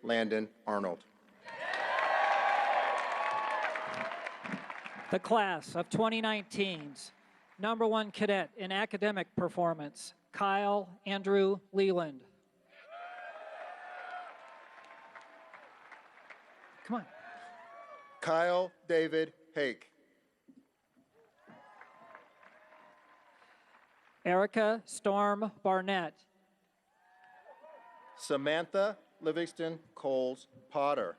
Landon Arnold. The class of 2019's number 1 cadet in academic performance, Kyle Andrew Leland. Come on. Kyle David Hake. Erica Storm Barnett. Samantha Livingston Coles Potter.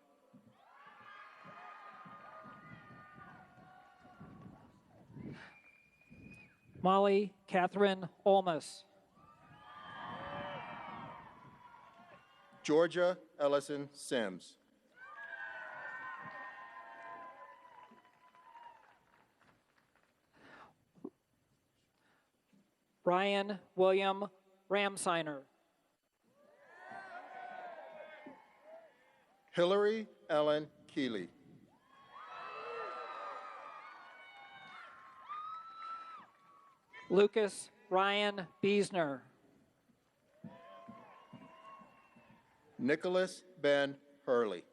Molly Catherine Olmus. Georgia Ellison Sims. Ryan William Ramsiner. Hillary Ellen Keeley. Lucas Ryan Biesner. Nicholas Ben Hurley.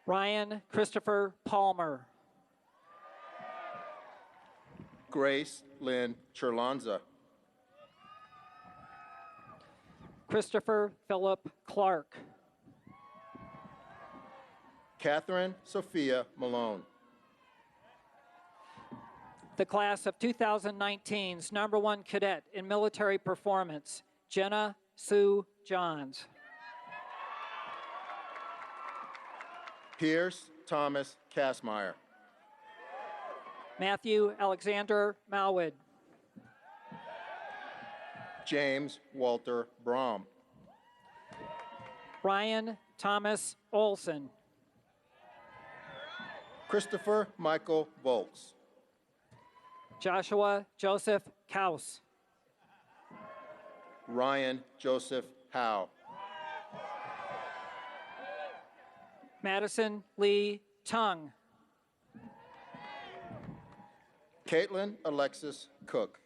Ryan Christopher Palmer. Grace Lynn Cherlonza. Christopher Philip Clark. Catherine Sophia Malone. The class of 2019's number 1 cadet in military performance, Jenna Sue Johns. Pierce Thomas Kassmeyer. Matthew Alexander Malwood. James Walter Brom. Ryan Thomas Olson. Christopher Michael Volks. Joshua Joseph Kaus. Ryan Joseph Howe. Madison Lee Tung. Caitlin Alexis Cook.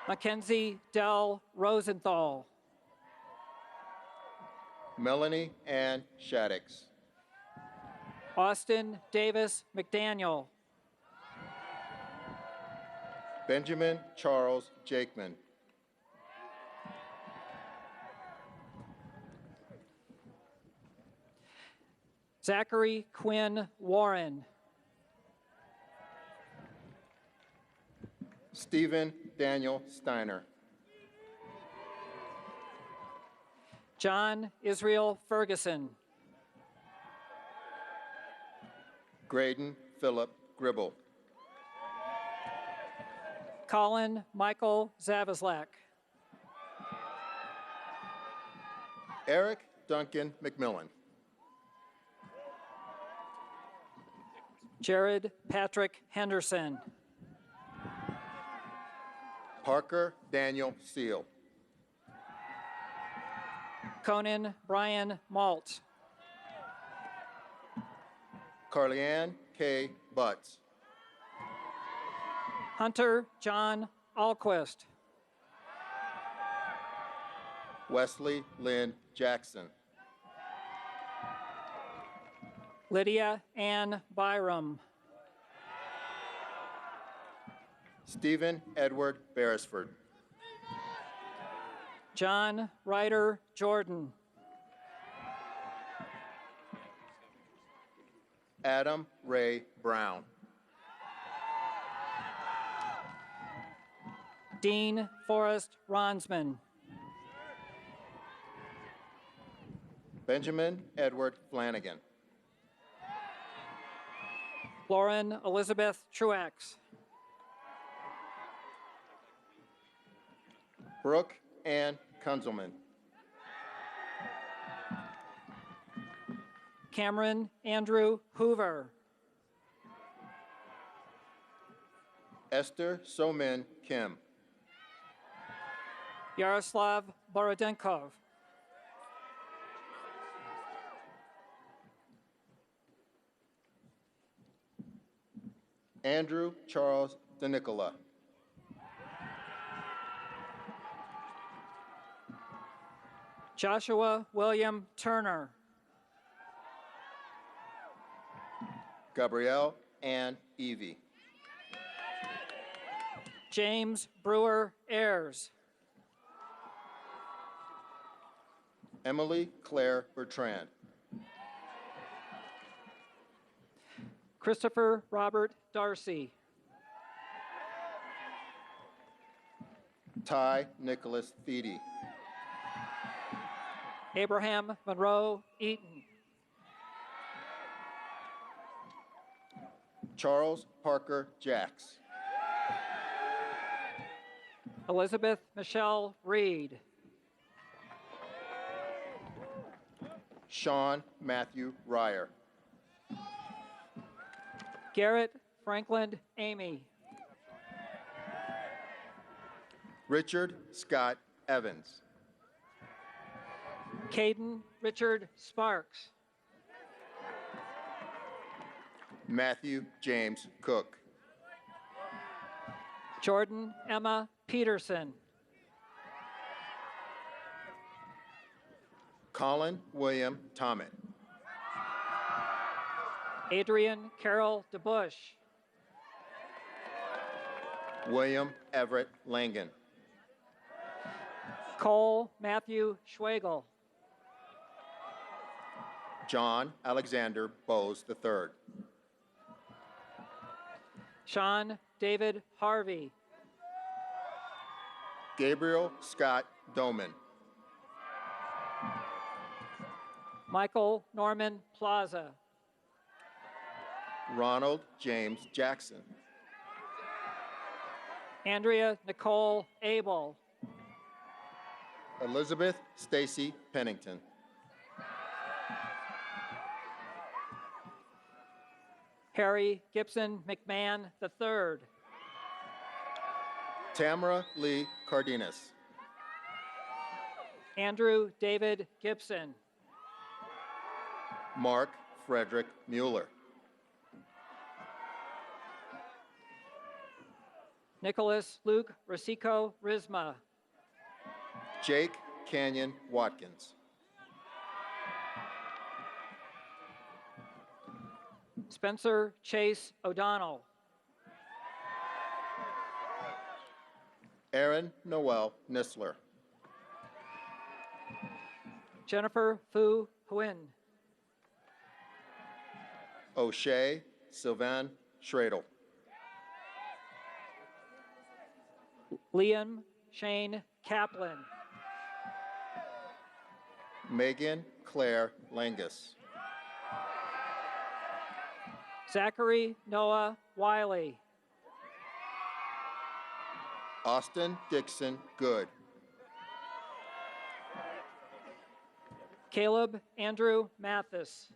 Mackenzie Dell Rosenthal. Melanie Ann Shaddix. Austin Davis McDaniel. Benjamin Charles Jakeman. Zachary Quinn Warren. Stephen Daniel Steiner. John Israel Ferguson. Graydon Philip Gribble. Colin Michael Zavislak. Eric Duncan McMillan. Jared Patrick Henderson. Parker Daniel Seal. Conan Brian Malt. Carleanne K. Butts. Hunter John Alquist. Wesley Lynn Jackson. Lydia Ann Byram. Stephen Edward Beresford. John Ryder Jordan. Adam Ray Brown. Dean Forrest Ronsman. Benjamin Edward Flanagan. Lauren Elizabeth Truax. Brooke Ann Kunzelman. Cameron Andrew Hoover. Esther Somin Kim. Yaroslav Borodenkov. Andrew Charles DeNicola. Joshua William Turner. Gabrielle Ann Evie. James Brewer Ayers. Emily Claire Bertrand. Christopher Robert Darcy. Ty Nicholas Feedy. Abraham Monroe Eaton. Charles Parker Jacks. Elizabeth Michelle Reed. Sean Matthew Ryer. Garrett Franklin Amy. Richard Scott Evans. Caden Richard Sparks. Matthew James Cook. Jordan Emma Peterson. Colin William Tommett. Adrian Carroll DeBush. William Everett Langan. Cole Matthew Schwagel. John Alexander Bowes III. Sean David Harvey. Gabriel Scott Doman. Michael Norman Plaza. Ronald James Jackson. Andrea Nicole Abel. Elizabeth Stacy Pennington. Harry Gibson McMahon III. Tamara Lee Cardenas. Andrew David Gibson. Mark Frederick Mueller. Nicholas Luke Rosico Risma. Jake Canyon Watkins. Spencer Chase O'Donnell. Aaron Noel Nisler. Jennifer Fu Huyn. O'Shea Sylvan Schradel. Liam Shane Kaplan. Megan Claire Langus. Zachary Noah Wiley. Austin Dixon Good. Caleb Andrew Mathis.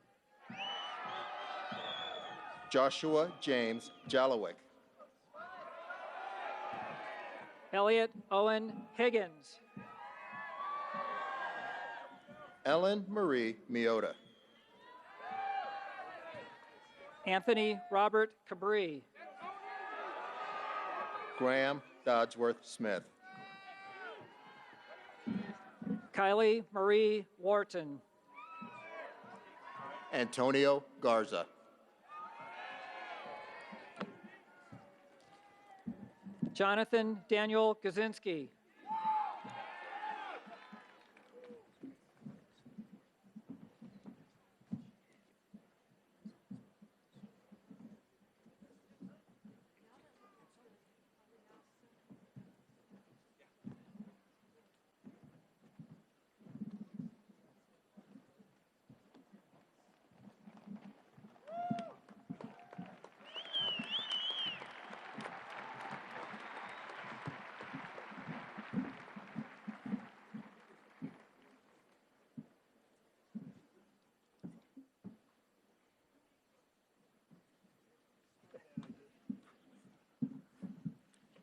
Joshua James Jallowick. Elliot Owen Higgins. Ellen Marie Miota. Anthony Robert Cabri. Graham Dodsworth Smith. Kylie Marie Wharton. Antonio Garza. Jonathan Daniel Kaczynski.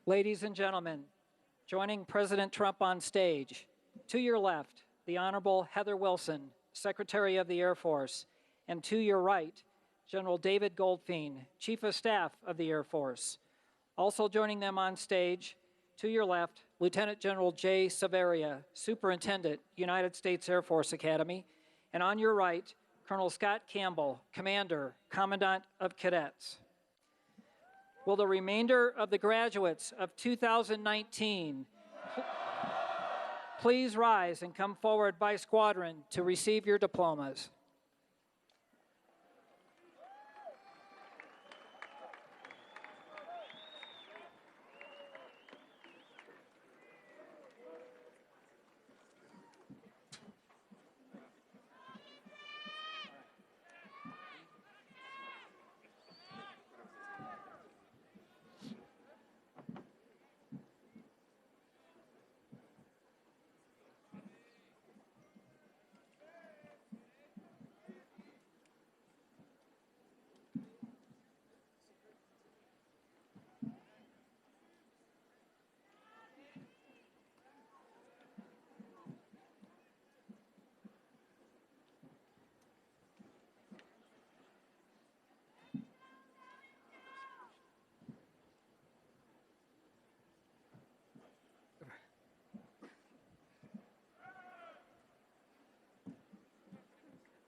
Ladies and gentlemen, joining President Trump on stage, to your left, the Honorable Heather Wilson, Secretary of the Air Force, and to your right, General David Goldfein, Chief of Staff of the Air Force. Also joining them on stage, To your left, Lieutenant General J. Severia, Superintendent, United States Air Force Academy. And on your right, Colonel Scott Campbell, Commander, Commandant of Cadets. Will the remainder of the graduates of 2019 please rise and come forward by squadron to receive your diplomas?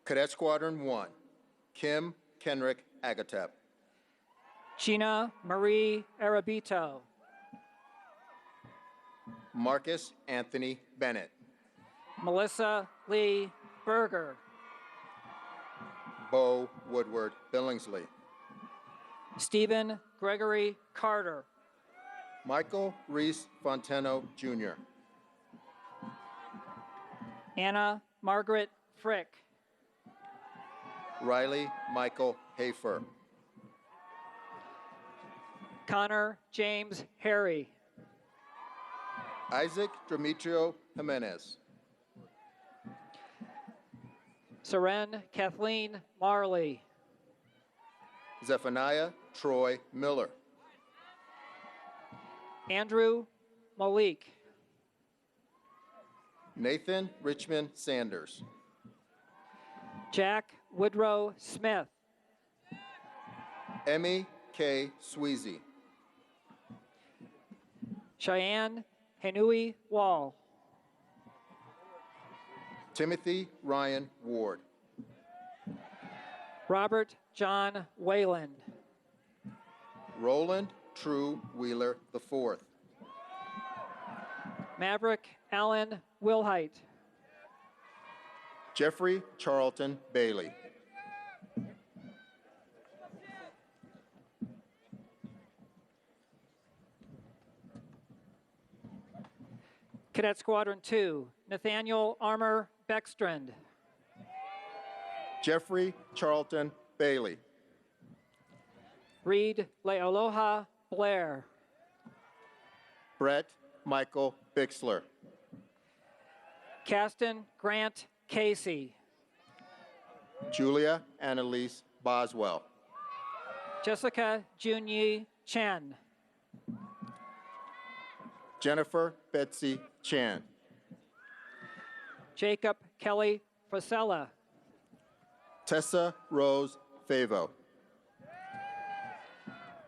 Cadet Squadron 1, Kim Kenrick Agatep. Gina Marie Arabito. Marcus Anthony Bennett. Melissa Lee Berger. Bo Woodward Billingsley. Stephen Gregory Carter. Michael Reese Fonteno, Jr. Anna Margaret Frick. Riley Michael Hafer. Connor James Harry. Isaac Demetrio Jimenez. Seren Kathleen Marley. Zephaniah Troy Miller. Andrew Malik. Nathan Richmond Sanders. Jack Woodrow Smith. Emmy K. Sweezy. Cheyenne Henui Wall. Timothy Ryan Ward. Robert John Wayland. Roland True Wheeler IV. Maverick Allen Wilhite. Jeffrey Charlton Bailey. Cadet Squadron 2, Nathaniel Armour Beckstrand. Jeffrey Charlton Bailey. Reed Lealoha Blair. Brett Michael Bixler. Caston Grant Casey. Julia Annalise Boswell. Jessica Junyi Chen. Jennifer Betsy Chan. Jacob Kelly Fosella. Tessa Rose Favo.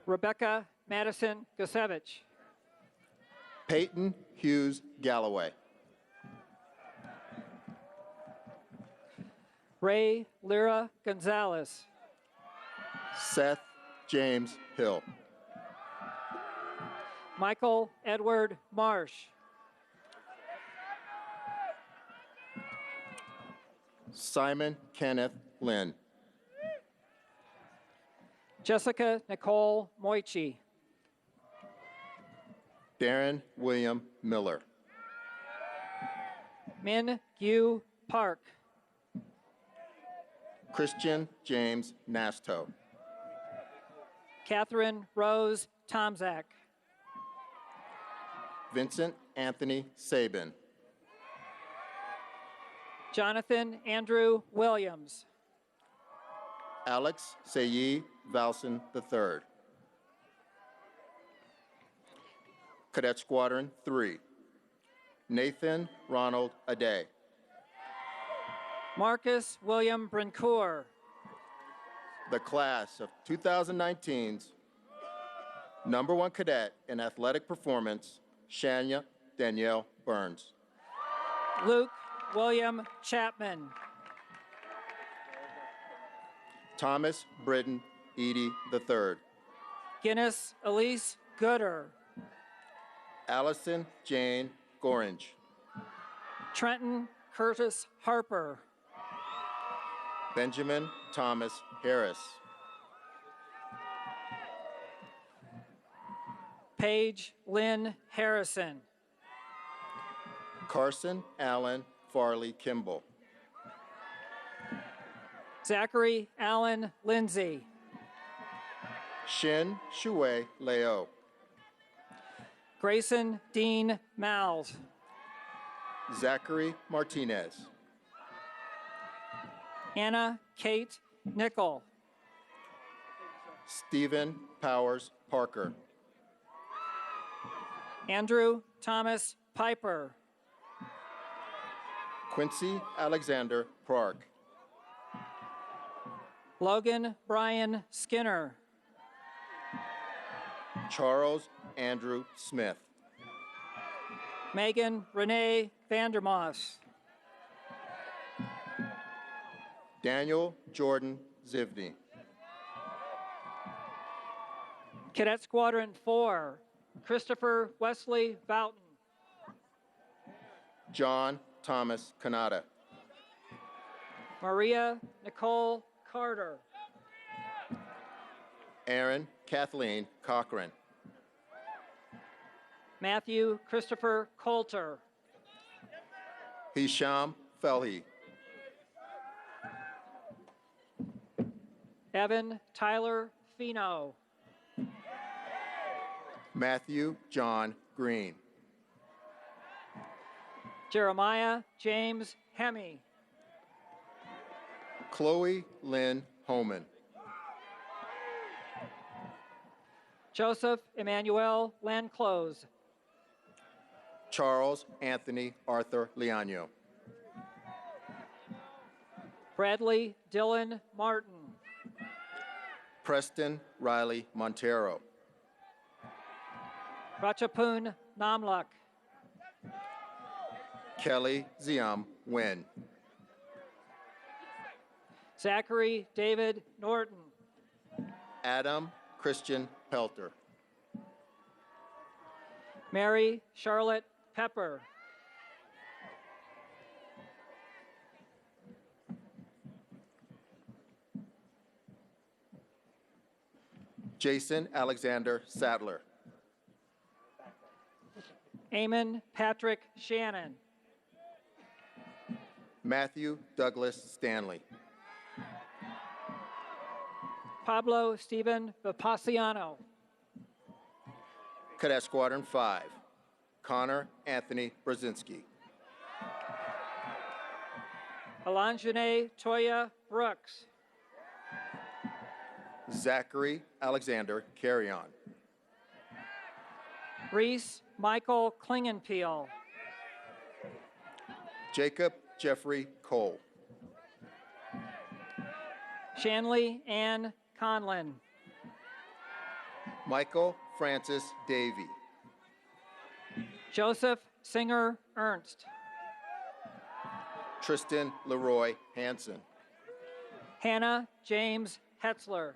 Rebecca Madison Gusevich. Peyton Hughes Galloway. Ray Lyra Gonzalez. Seth James Hill. Michael Edward Marsh. Simon Kenneth Lynn. Jessica Nicole Moichi. Darren William Miller. Min Yu Park. Christian James Nasto. Catherine Rose Tomzak. Vincent Anthony Sabin. Jonathan Andrew Williams. Alex Sayi Valson III. Cadet Squadron 3. Nathan Ronald Ade. Marcus William Brincourt. The class of 2019's #1 cadet in athletic performance, Shania Danielle Burns. Luke William Chapman. Thomas Britton Edie III. Guinness Elise Gooder. Allison Jane Gorange. Trenton Curtis Harper. Benjamin Thomas Harris. Paige Lynn Harrison. Carson Allen Farley Kimball. Zachary Allen Lindsay. Shin Shui Leo. Grayson Dean Mals. Zachary Martinez. Anna Kate Nickel. Stephen Powers Parker. Andrew Thomas Piper. Quincy Alexander Park. Logan Brian Skinner. Charles Andrew Smith. Megan Renee Vandermoss. Daniel Jordan Zivney. Cadet Squadron 4, Christopher Wesley Boughton. John Thomas Kanata. Maria Nicole Carter. Aaron Kathleen Cochran. Matthew Christopher Coulter. Hisham Felhi. Evan Tyler Fino. Matthew John Green. Jeremiah James Hemme. Chloe Lynn Homan. Joseph Emmanuel Lanclose. Charles Anthony Arthur Liano. Bradley Dylan Martin. Preston Riley Montero. Ratchapun Namlak. Kelly Ziam Nguyen. Zachary David Norton. Adam Christian Pelter. Mary Charlotte Pepper. Jason Alexander Sadler. Eamon Patrick Shannon. Matthew Douglas Stanley. Pablo Stephen Vipasiano. Cadet Squadron 5. Connor Anthony Brzezinski. Alonjane Toya Brooks. Zachary Alexander Carrion. Reese Michael Klingenpeel. Jacob Jeffrey Cole. Shanley Ann Conlin. Michael Francis Davey. Joseph Singer Ernst. Tristan Leroy Hansen. Hannah James Hetzler.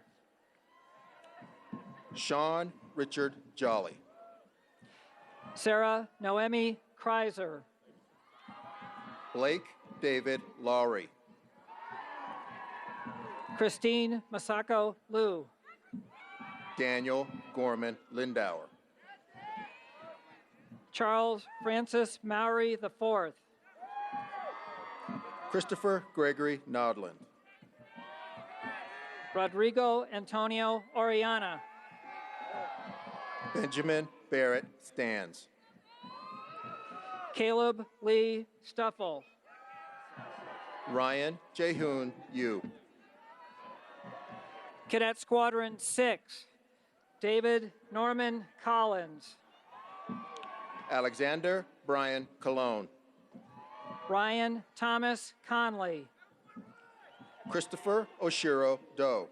Sean Richard Jolly. Sarah Noemi Kreiser. Blake David Lowry. Christine Masako Liu. Daniel Gorman Lindauer. Charles Francis Mowry IV. Christopher Gregory Nodland. Rodrigo Antonio Oriana. Benjamin Barrett Stans. Caleb Lee Stuffle. Ryan Jehoon Yu. Cadet Squadron 6, David Norman Collins. Alexander Brian Cologne. Ryan Thomas Conley. Christopher Oshiro Doe.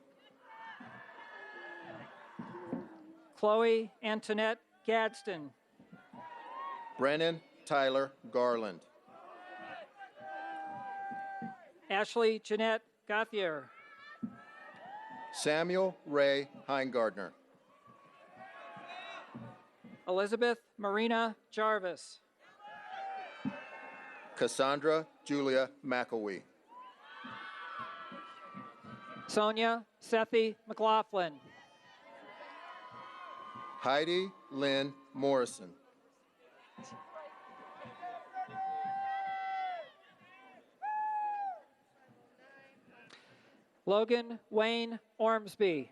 Chloe Antoinette Gadsden. Brennan Tyler Garland. Ashley Jeanette Gauthier. Samuel Ray Heingardner. Elizabeth Marina Jarvis. Cassandra Julia McElwee. Sonia Sethi McLaughlin. Heidi Lynn Morrison. Logan Wayne Ormsby.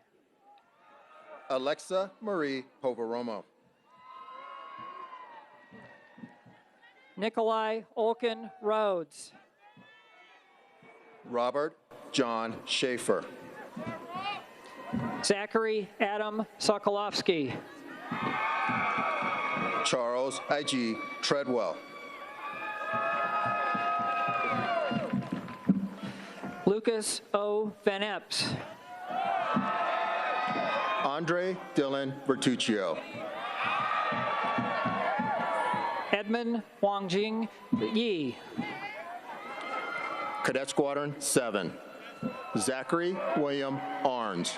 Alexa Marie Poveromo. Nikolai Olkin Rhodes. Robert John Schaefer. Zachary Adam Sokolowski. Charles I.G. Treadwell. Lucas O. Van Epps. Andre Dylan Bertuccio. Edmund Wangjing Yi. Cadet Squadron 7. Zachary William Arns.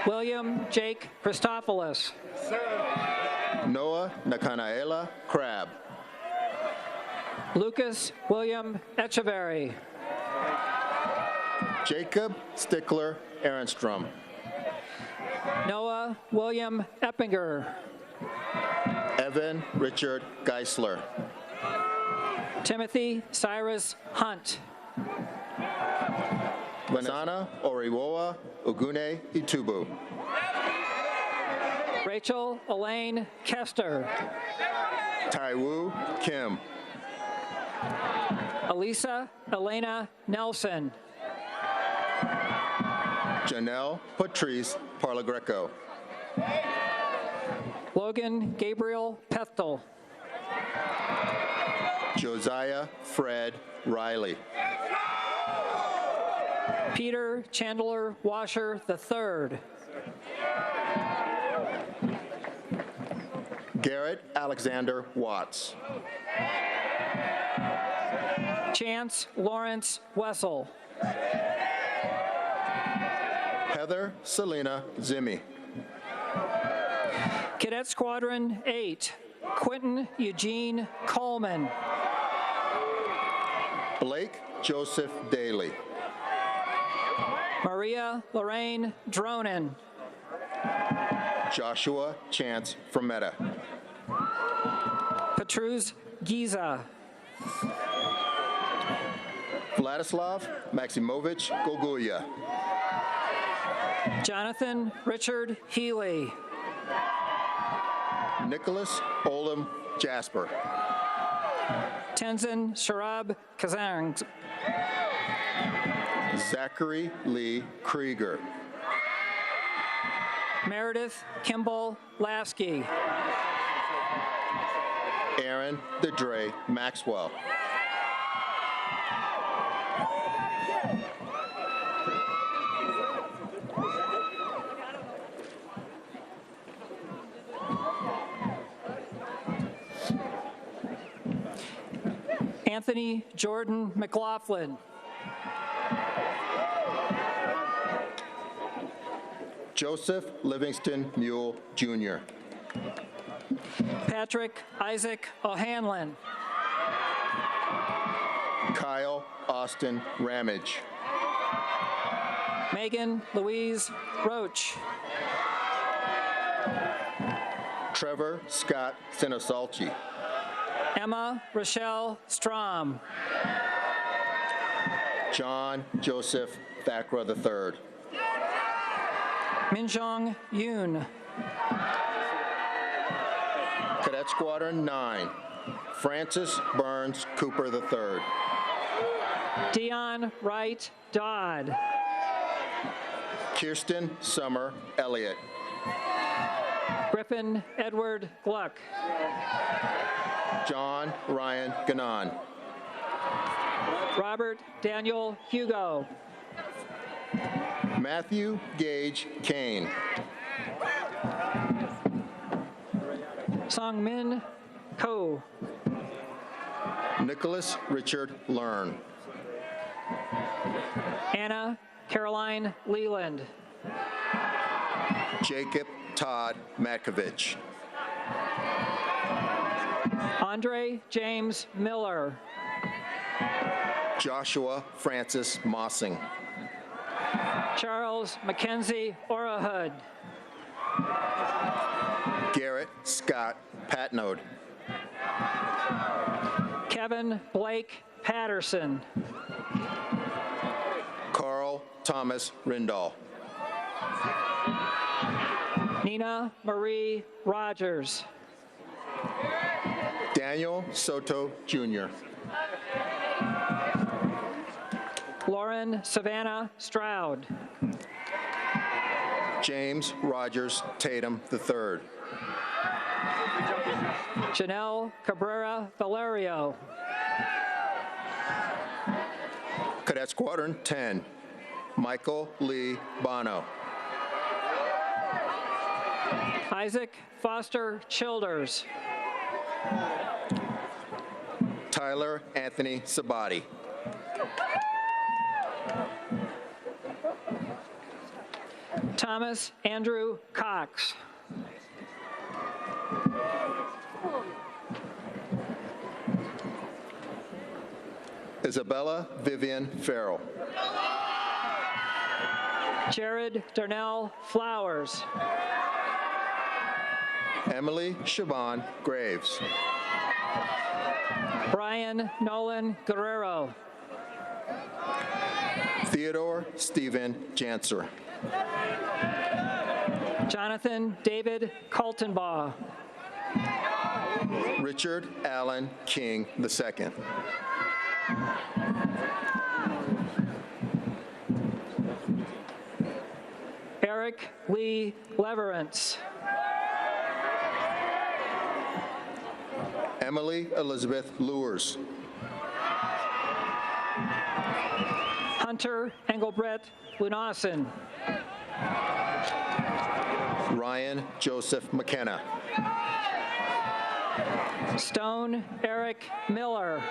William Jake Christopoulos. Noah Nakanaela Crab. Lucas William Echeverry. Jacob Stickler Ehrenstrom. Noah William Eppinger. Evan Richard Geisler. Timothy Cyrus Hunt. Vanana Oriwoa Ugune Itubu. Rachel Elaine Kester. Taiwu Kim. Elisa Elena Nelson. Janelle Patrice Parlagreco. Logan Gabriel Pethel. Josiah Fred Riley. Peter Chandler Washer III. Garrett Alexander Watts. Chance Lawrence Wessel. Heather Selena Zimmy. Cadet Squadron 8, Quentin Eugene Coleman. Blake Joseph Daly. Maria Lorraine Dronin. Joshua Chance Frometta. Petrus Giza. Vladislav Maximovich Gogulia. Jonathan Richard Healy. Nicholas Olam Jasper. Tenzin Sharab Kazang. Zachary Lee Krieger. Meredith Kimball Lasky. Aaron DeDre Maxwell. Anthony Jordan McLaughlin. Joseph Livingston Mule Jr. Patrick Isaac O'Hanlon. Kyle Austin Ramage. Megan Louise Roach. Trevor Scott Sinosalchi. Emma Rochelle Strom. John Joseph Thakra III. Minjong Yoon. Cadet Squadron 9. Francis Burns Cooper III. Dion Wright Dodd. Kirsten Summer Elliott. Griffin Edward Gluck. John Ryan Ganon. Robert Daniel Hugo. Matthew Gage Kane. Song Min Coe. Nicholas Richard Learn. Anna Caroline Leland. Jacob Todd Matkovich. Andre James Miller. Joshua Francis Mossing. Charles Mackenzie Orahud. Garrett Scott Patnode. Kevin Blake Patterson. Carl Thomas Rindall. Nina Marie Rogers. Daniel Soto Jr. Lauren Savannah Stroud. James Rogers Tatum III. Janelle Cabrera Valerio. Cadet Squadron 10. Michael Lee Bono. Isaac Foster Childers. Tyler Anthony Sabati. Thomas Andrew Cox. Isabella Vivian Farrell. Jared Darnell Flowers. Emily Siobhan Graves. Brian Nolan Guerrero. Theodore Stephen Janser. Jonathan David Kaltenbaugh. Richard Allen King II. Eric Lee Leverance. Emily Elizabeth Lewers. Hunter Engelbrett Lunassen. Ryan Joseph McKenna. Stone Eric Miller.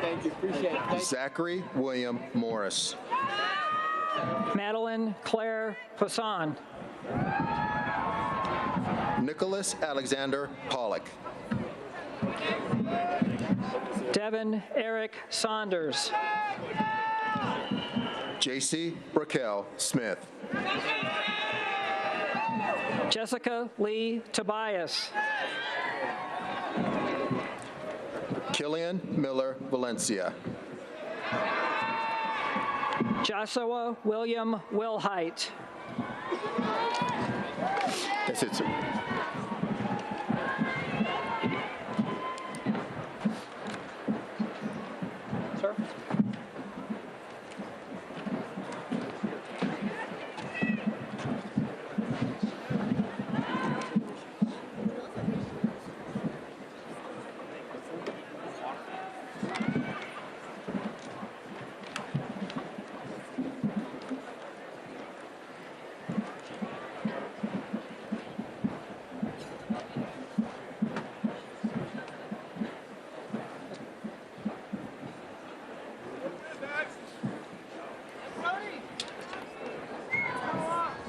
Thank you. Appreciate it. Zachary William Morris. Madeline Claire Poisson. Nicholas Alexander Pollock. Devin Eric Saunders. JC Raquel Smith. Jessica Lee Tobias. Killian Miller Valencia. Joshua William Wilhite. That's it, sir. Sir?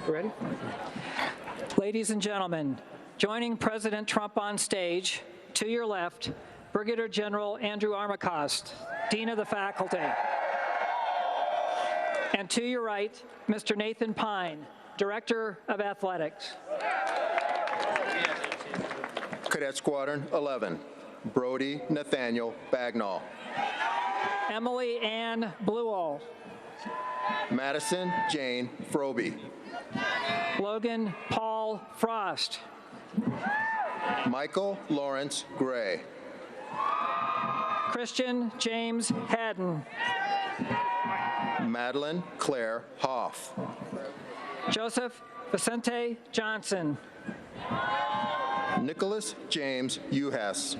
Ready? Ladies and gentlemen, joining President Trump on stage, to your left, Brigadier General Andrew Armacost, Dean of the Faculty. And to your right, Mr. Nathan Pine, Director of Athletics. Cadet Squadron 11. Brody Nathaniel Bagnall. Emily Ann Bluell. Madison Jane Froby. Logan Paul Frost. Michael Lawrence Gray. Christian James Haddon. Madeline Claire Hoff. Joseph Vicente Johnson. Nicholas James Uhas.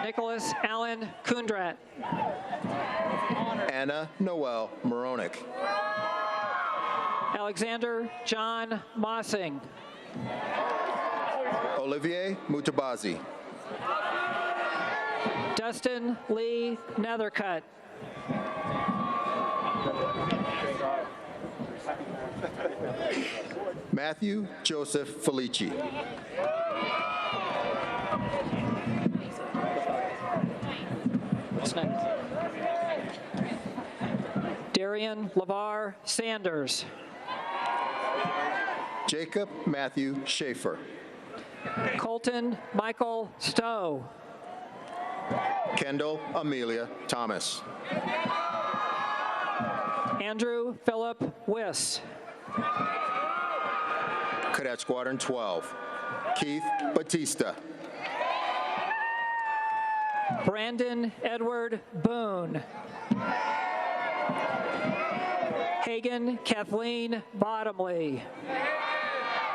Nicholas Allen Kundrat. Anna Noel Moronic. Alexander John Mossing. Olivier Mutabazi. Dustin Lee Nethercutt. Matthew Joseph Felici. What's next? Darian LeVar Sanders. Jacob Matthew Schaefer. Colton Michael Stowe. Kendall Amelia Thomas. Andrew Philip Wiss. Cadet Squadron 12. Keith Batista. Brandon Edward Boone. Hagen Kathleen Bottomley.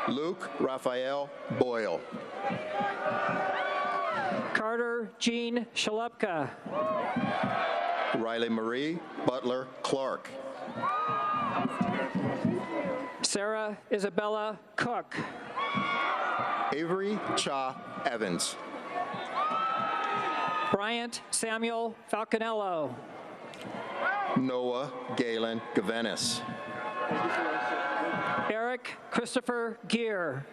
Luke Raphael Boyle. Carter Jean Shalupka. Riley Marie Butler Clark. Sarah Isabella Cook. Avery Cha Evans. Bryant Samuel Falconello. Noah Galen Gavenis. Eric Christopher Gear.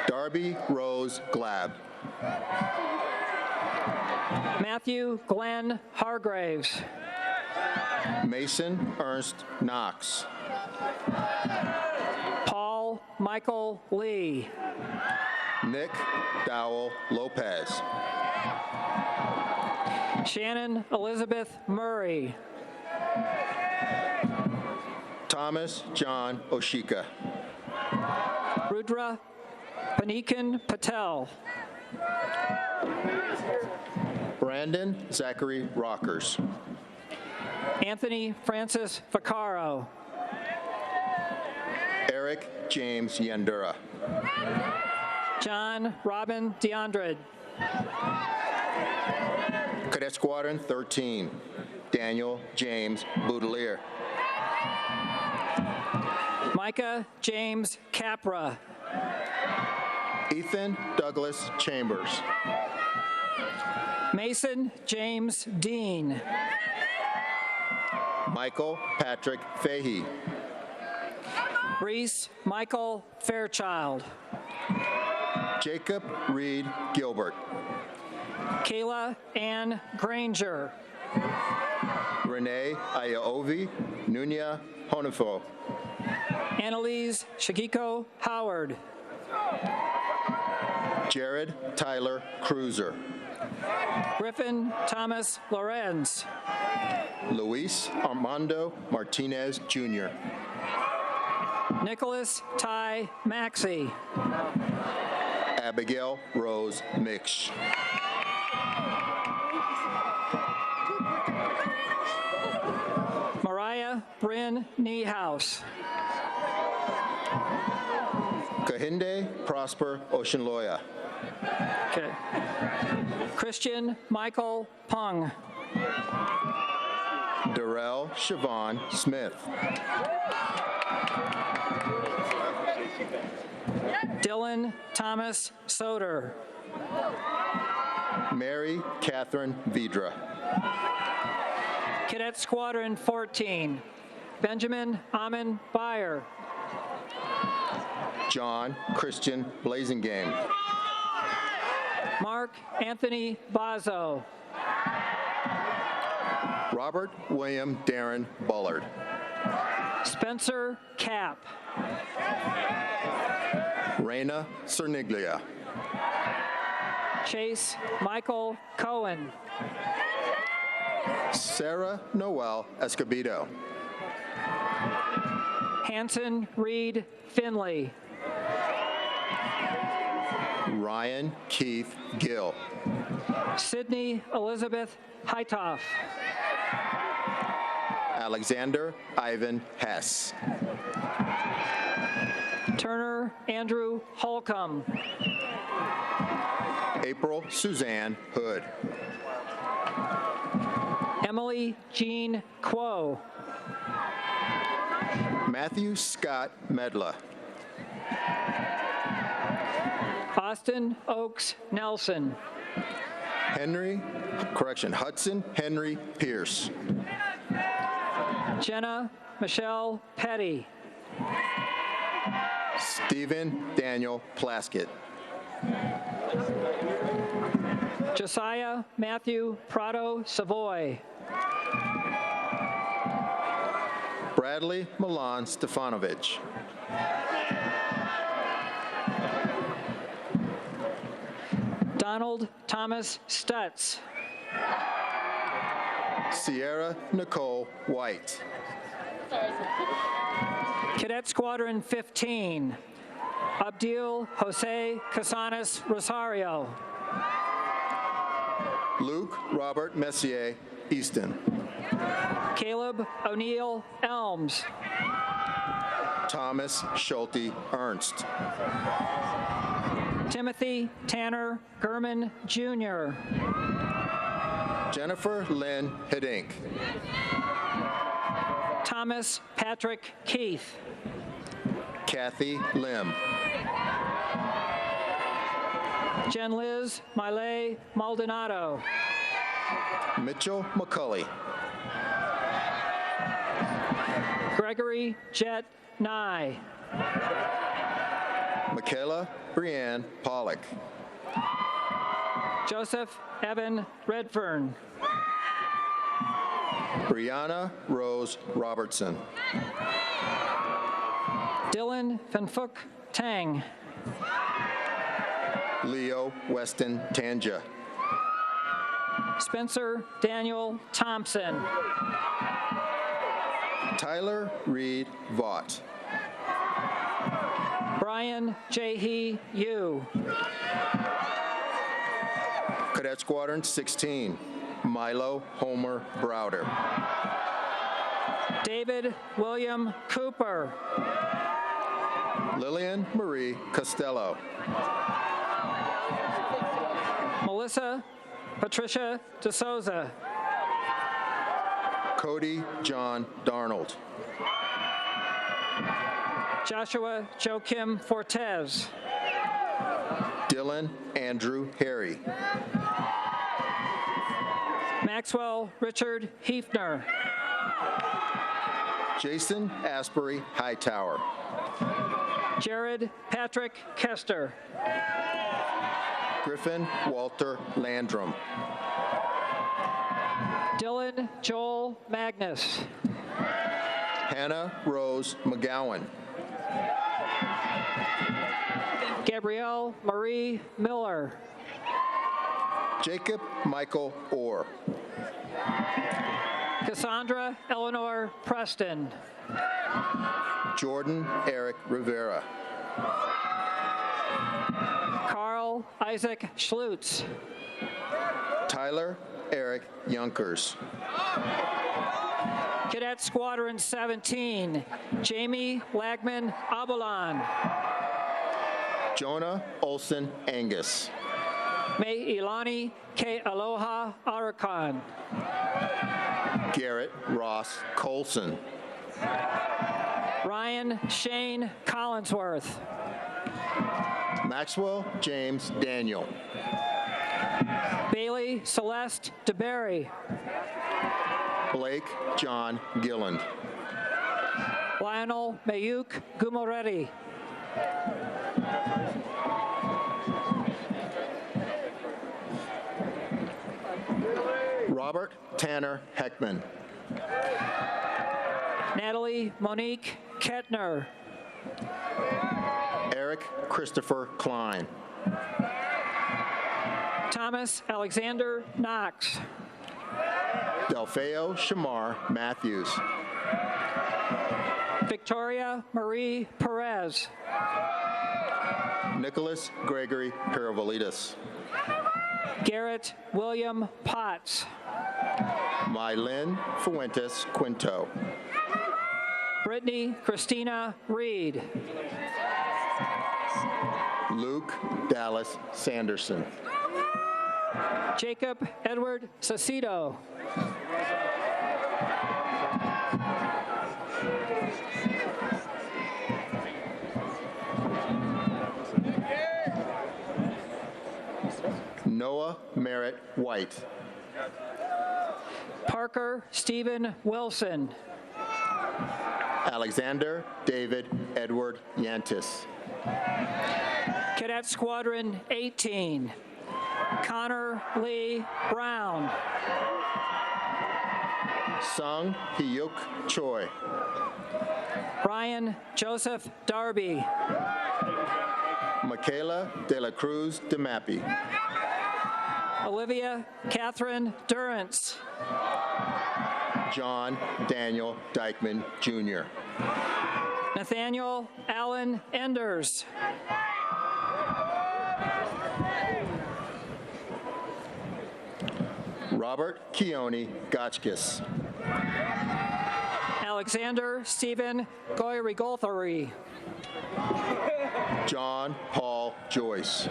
Darby Rose Glab. Matthew Glenn Hargraves. Mason Ernst Knox. Paul Michael Lee. Nick Dowell Lopez. Shannon Elizabeth Murray. Thomas John Oshika. Rudra Panikan Patel. Brandon Zachary Rockers. Anthony Francis Vaccaro. Eric James Yandura. John Robin DeAndre. Cadet Squadron 13. Daniel James Boudelier. Micah James Capra. Ethan Douglas Chambers. Mason James Dean. Michael Patrick Fahey. Reese Michael Fairchild. Jacob Reed Gilbert. Kayla Ann Granger. Renee Ayaovi Nunya Honifo. Annalise Shakiko Howard. Jared Tyler Cruiser. Griffin Thomas Lorenz. Luis Armando Martinez Jr. Nicholas Ty Maxey. Abigail Rose Mix. Mariah Bryn Niehaus. Kahinde Prosper Oceanloya. Okay. Christian Michael Pung. Darrell Siobhan Smith. Dylan Thomas Soder. Mary Catherine Vidra. Cadet Squadron 14. Benjamin Amin Byer. John Christian Blazingame. Mark Anthony Bazo. Robert William Darren Bullard. Spencer Cap. Reina Cerniglia. Chase Michael Cohen. Sarah Noel Escobedo. Hanson Reed Finley. Ryan Keith Gill. Sydney Elizabeth Heitoff. Alexander Ivan Hess. Turner Andrew Holcomb. April Suzanne Hood. Emily Jean Quo. Matthew Scott Medla. Austin Oaks Nelson. Hudson Henry Pierce. Jenna Michelle Petty. Stephen Daniel Plaskett. Josiah Matthew Prado Savoy. Bradley Milan Stefanovic. Donald Thomas Stutz. Sierra Nicole White. Cadet Squadron 15. Abdil Jose Casanas Rosario. Luke Robert Messier Easton. Caleb O'Neill Elms. Thomas Schulte Ernst. Timothy Tanner Gurman Jr. Jennifer Lynn Hiddink. Thomas Patrick Keith. Kathy Lim. Jen Liz Miley Maldonado. Mitchell McCulley. Gregory Jet Nye. Michaela Brianne Pollock. Joseph Evan Redfern. Brianna Rose Robertson. Dylan Fanfuk Tang. Leo Weston Tanja. Spencer Daniel Thompson. Tyler Reed Vaught. Brian Jahe Yu. Cadet Squadron 16. Milo Homer Browder. David William Cooper. Lillian Marie Costello. Melissa Patricia DeSouza. Cody John Darnold. Joshua Joachim Fortes. Dylan Andrew Harry. Maxwell Richard Hefner. Jason Asbury Hightower. Jared Patrick Kester. Griffin Walter Landrum. Dylan Joel Magnus. Hannah Rose McGowan. Gabrielle Marie Miller. Jacob Michael Orr. Cassandra Eleanor Preston. Jordan Eric Rivera. Carl Isaac Schlutz. Tyler Eric Yonkers. Cadet Squadron 17, Jamie Lagman Abalon. Jonah Olson Angus. May Ilani K. Aloha Arakan. Garrett Ross Colson. Ryan Shane Collinsworth. Maxwell James Daniel. Bailey Celeste DeBerry. Blake John Gilland. Lionel Mayuk Gumoretti. Robert Tanner Heckman. Natalie Monique Kettner. Eric Christopher Klein. Thomas Alexander Knox. Delfeo Shamar Matthews. Victoria Marie Perez. Nicholas Gregory Piravalides. Garrett William Potts. Mylin Fuentes Quinto. Brittany Christina Reed. Luke Dallas Sanderson. Jacob Edward Sacido. Noah Merritt White. Parker Stephen Wilson. Alexander David Edward Yantis. Cadet Squadron 18. Connor Lee Brown. Sung Hyuk Choi. Brian Joseph Darby. Michaela De La Cruz DeMappy. Olivia Catherine Durrance. John Daniel Dykeman, Jr. Nathaniel Allen Enders. Robert Keone Gotchkis. Alexander Stephen Goyrigolthary. John Paul Joyce.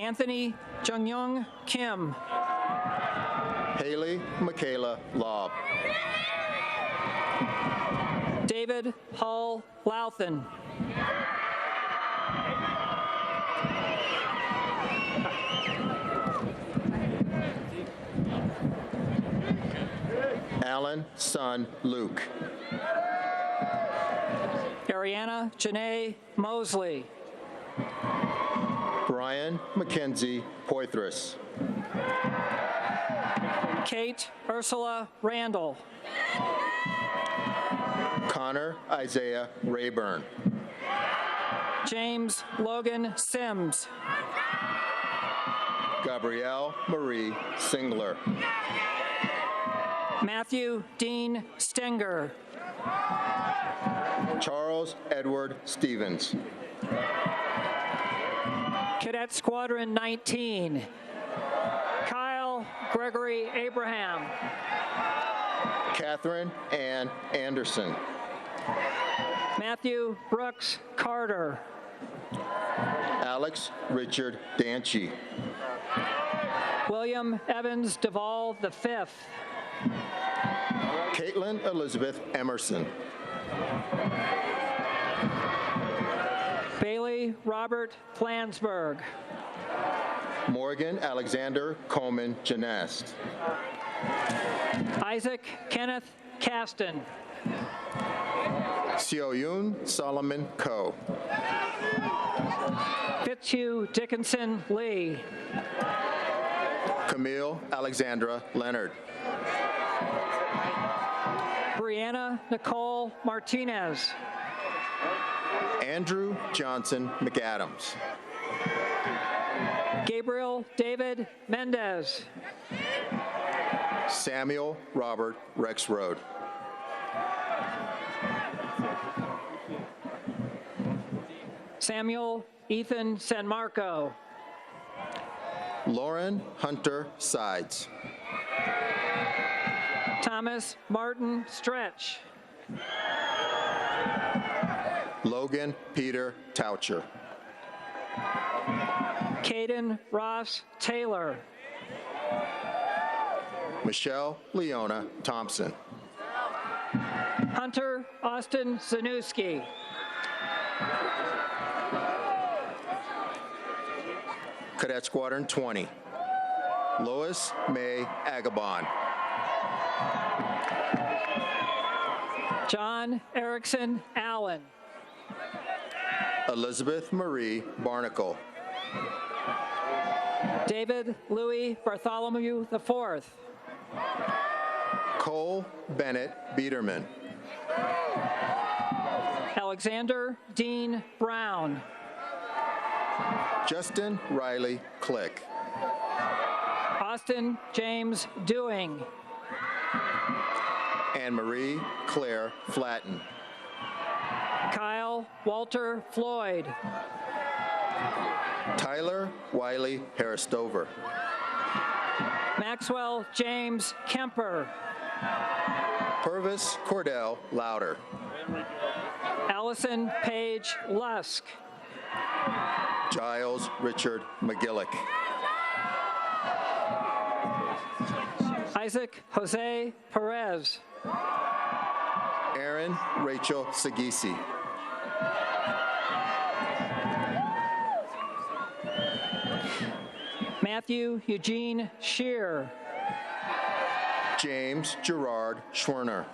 Anthony Jungyoung Kim. Haley Michaela Lobb. David Hull Louthen. Alan Son Luke. Ariana Janae Mosley. Brian Mackenzie Poitras. Kate Ursula Randall. Connor Isaiah Rayburn. James Logan Sims. Gabrielle Marie Singler. Matthew Dean Stenger. Charles Edward Stevens. Cadet Squadron 19. Kyle Gregory Abraham. Catherine Ann Anderson. Matthew Brooks Carter. Alex Richard Danchi. William Evans Duvall V. Caitlin Elizabeth Emerson. Bailey Robert Flansburgh. Morgan Alexander Coleman Janast. Isaac Kenneth Caston. Seoyun Solomon Ko. Fitzhugh Dickinson Lee. Camille Alexandra Leonard. Brianna Nicole Martinez. Andrew Johnson McAdams. Gabriel David Mendez. Samuel Robert Rexroad. Samuel Ethan San Marco. Lauren Hunter Sides. Thomas Martin Stretch. Logan Peter Toucher. Caden Ross Taylor. Michelle Leona Thompson. Hunter Austin Zanuski. Cadet Squadron 20. Lois May Agabon. John Erickson Allen. Elizabeth Marie Barnacle. David Louis Bartholomew IV. Cole Bennett Biederman. Alexander Dean Brown. Justin Riley Click. Austin James Dewing. Anne Marie Claire Flatten. Kyle Walter Floyd. Tyler Wiley Harristover. Maxwell James Kemper. Purvis Cordell Louder. Allison Paige Lusk. Giles Richard McGillick. Isaac Jose Perez. Aaron Rachel Sagisi. Matthew Eugene Shear. James Gerard Schwerner.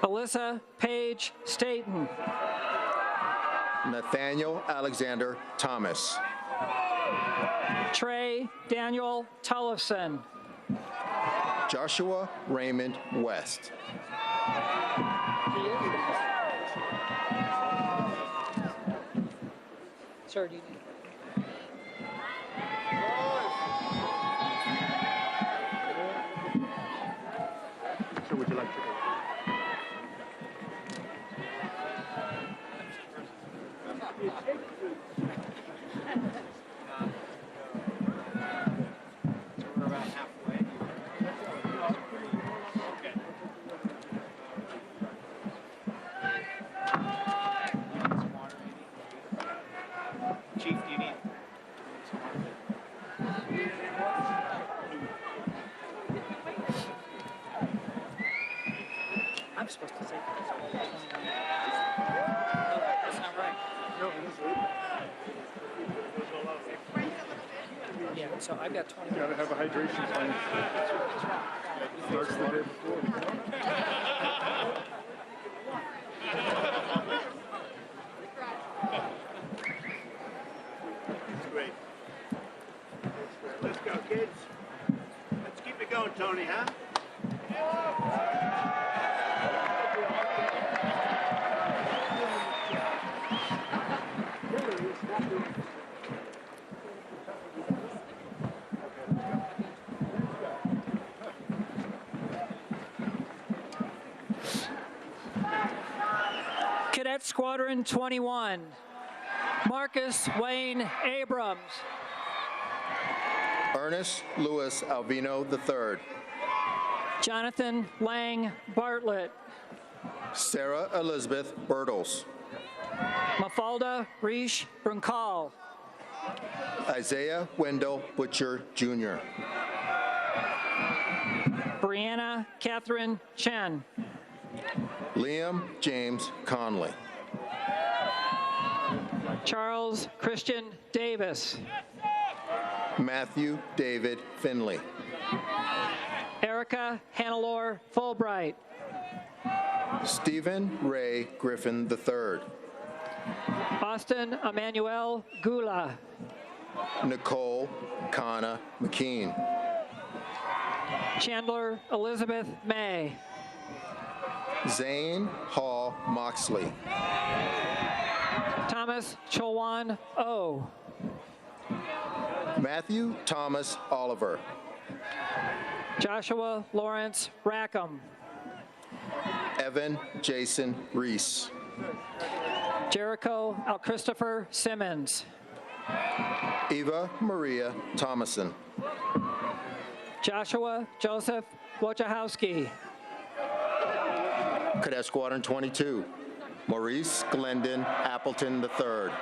Alyssa Paige Staten. Nathaniel Alexander Thomas. Trey Daniel Tullifson. Joshua Raymond West. Sir, do you need? So would you like to? We're about halfway. Chief, do you need some water? I'm supposed to say that. That's not right. Yeah, so I've got 20. Gotta have a hydration plan. Starts the day before. Great. Let's go, kids. Let's keep it going, Tony, huh? Cadet Squadron 21, Marcus Wayne Abrams. Ernest Louis Alvino III. Jonathan Lang Bartlett. Sarah Elizabeth Bertles. Mafalda Rish Brunkal. Isaiah Wendell Butcher Jr. Brianna Catherine Chen. Liam James Conley. Charles Christian Davis. Matthew David Finley. Erica Hannelore Fulbright. Stephen Ray Griffin III. Austin Emmanuel Gula. Nicole Kana McKean. Chandler Elizabeth May. Zane Hall Moxley. Thomas Chowan O. Matthew Thomas Oliver. Joshua Lawrence Rackham. Evan Jason Reese. Jericho Al Christopher Simmons. Eva Maria Thomason. Joshua Joseph Wojciechowski. Cadet Squadron 22. Maurice Glendon Appleton III.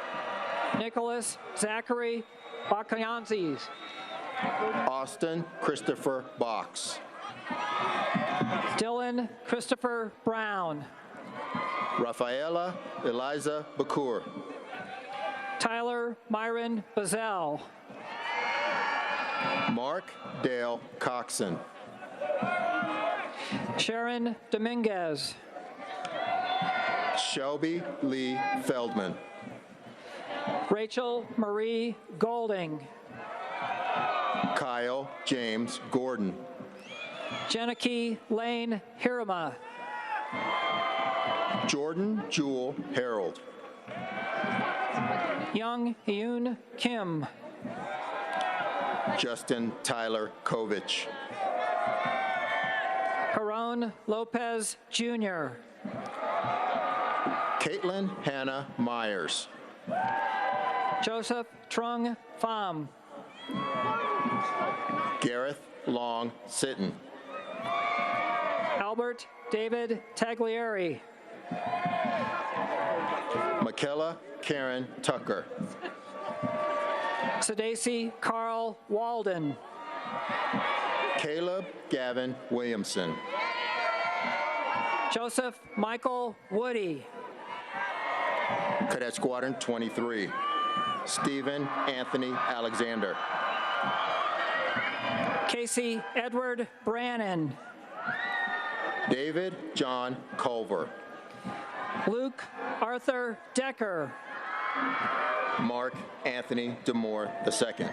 Nicholas Zachary Bakayanzis. Austin Christopher Box. Dylan Christopher Brown. Rafaela Eliza Bakur. Tyler Myron Bazell. Mark Dale Coxon. Sharon Dominguez. Shelby Lee Feldman. Rachel Marie Golding. Kyle James Gordon. Janaki Lane Hirama. Jordan Jewel Harold. Young Hyun Kim. Justin Tyler Kovich. Haron Lopez Jr. Caitlin Hannah Myers. Joseph Trung Pham. Gareth Long Sitton. Albert David Taglieri. Michaela Karen Tucker. Sadasi Carl Walden. Caleb Gavin Williamson. Joseph Michael Woody. Cadet Squadron 23, Stephen Anthony Alexander. Casey Edward Brannon. David John Culver. Luke Arthur Decker. Mark Anthony Demore II.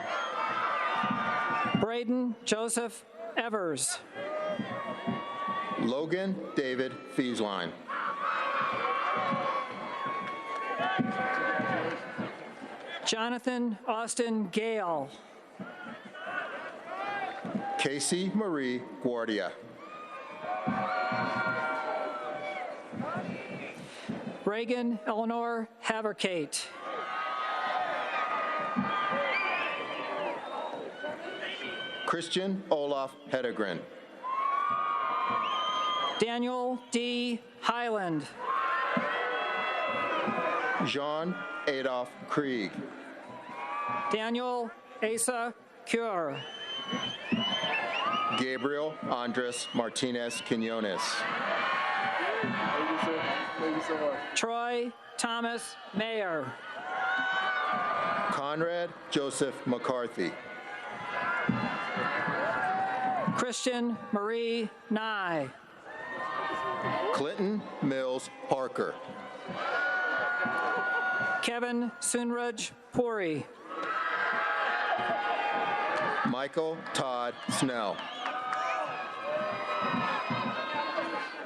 Braden Joseph Evers. Logan David Fiesline. Jonathan Austin Gale. Casey Marie Guardia. Reagan Eleanor Haverkate. Christian Olaf Hedegren. Daniel D. Highland. Jean Adolf Krieg. Daniel Asa Cure. Gabriel Andres Martinez Quinones. Thank you so much. Troy Thomas Mayer. Conrad Joseph McCarthy. Christian Marie Nye. Clinton Mills Parker. Kevin Sunraj Puri. Michael Todd Snell.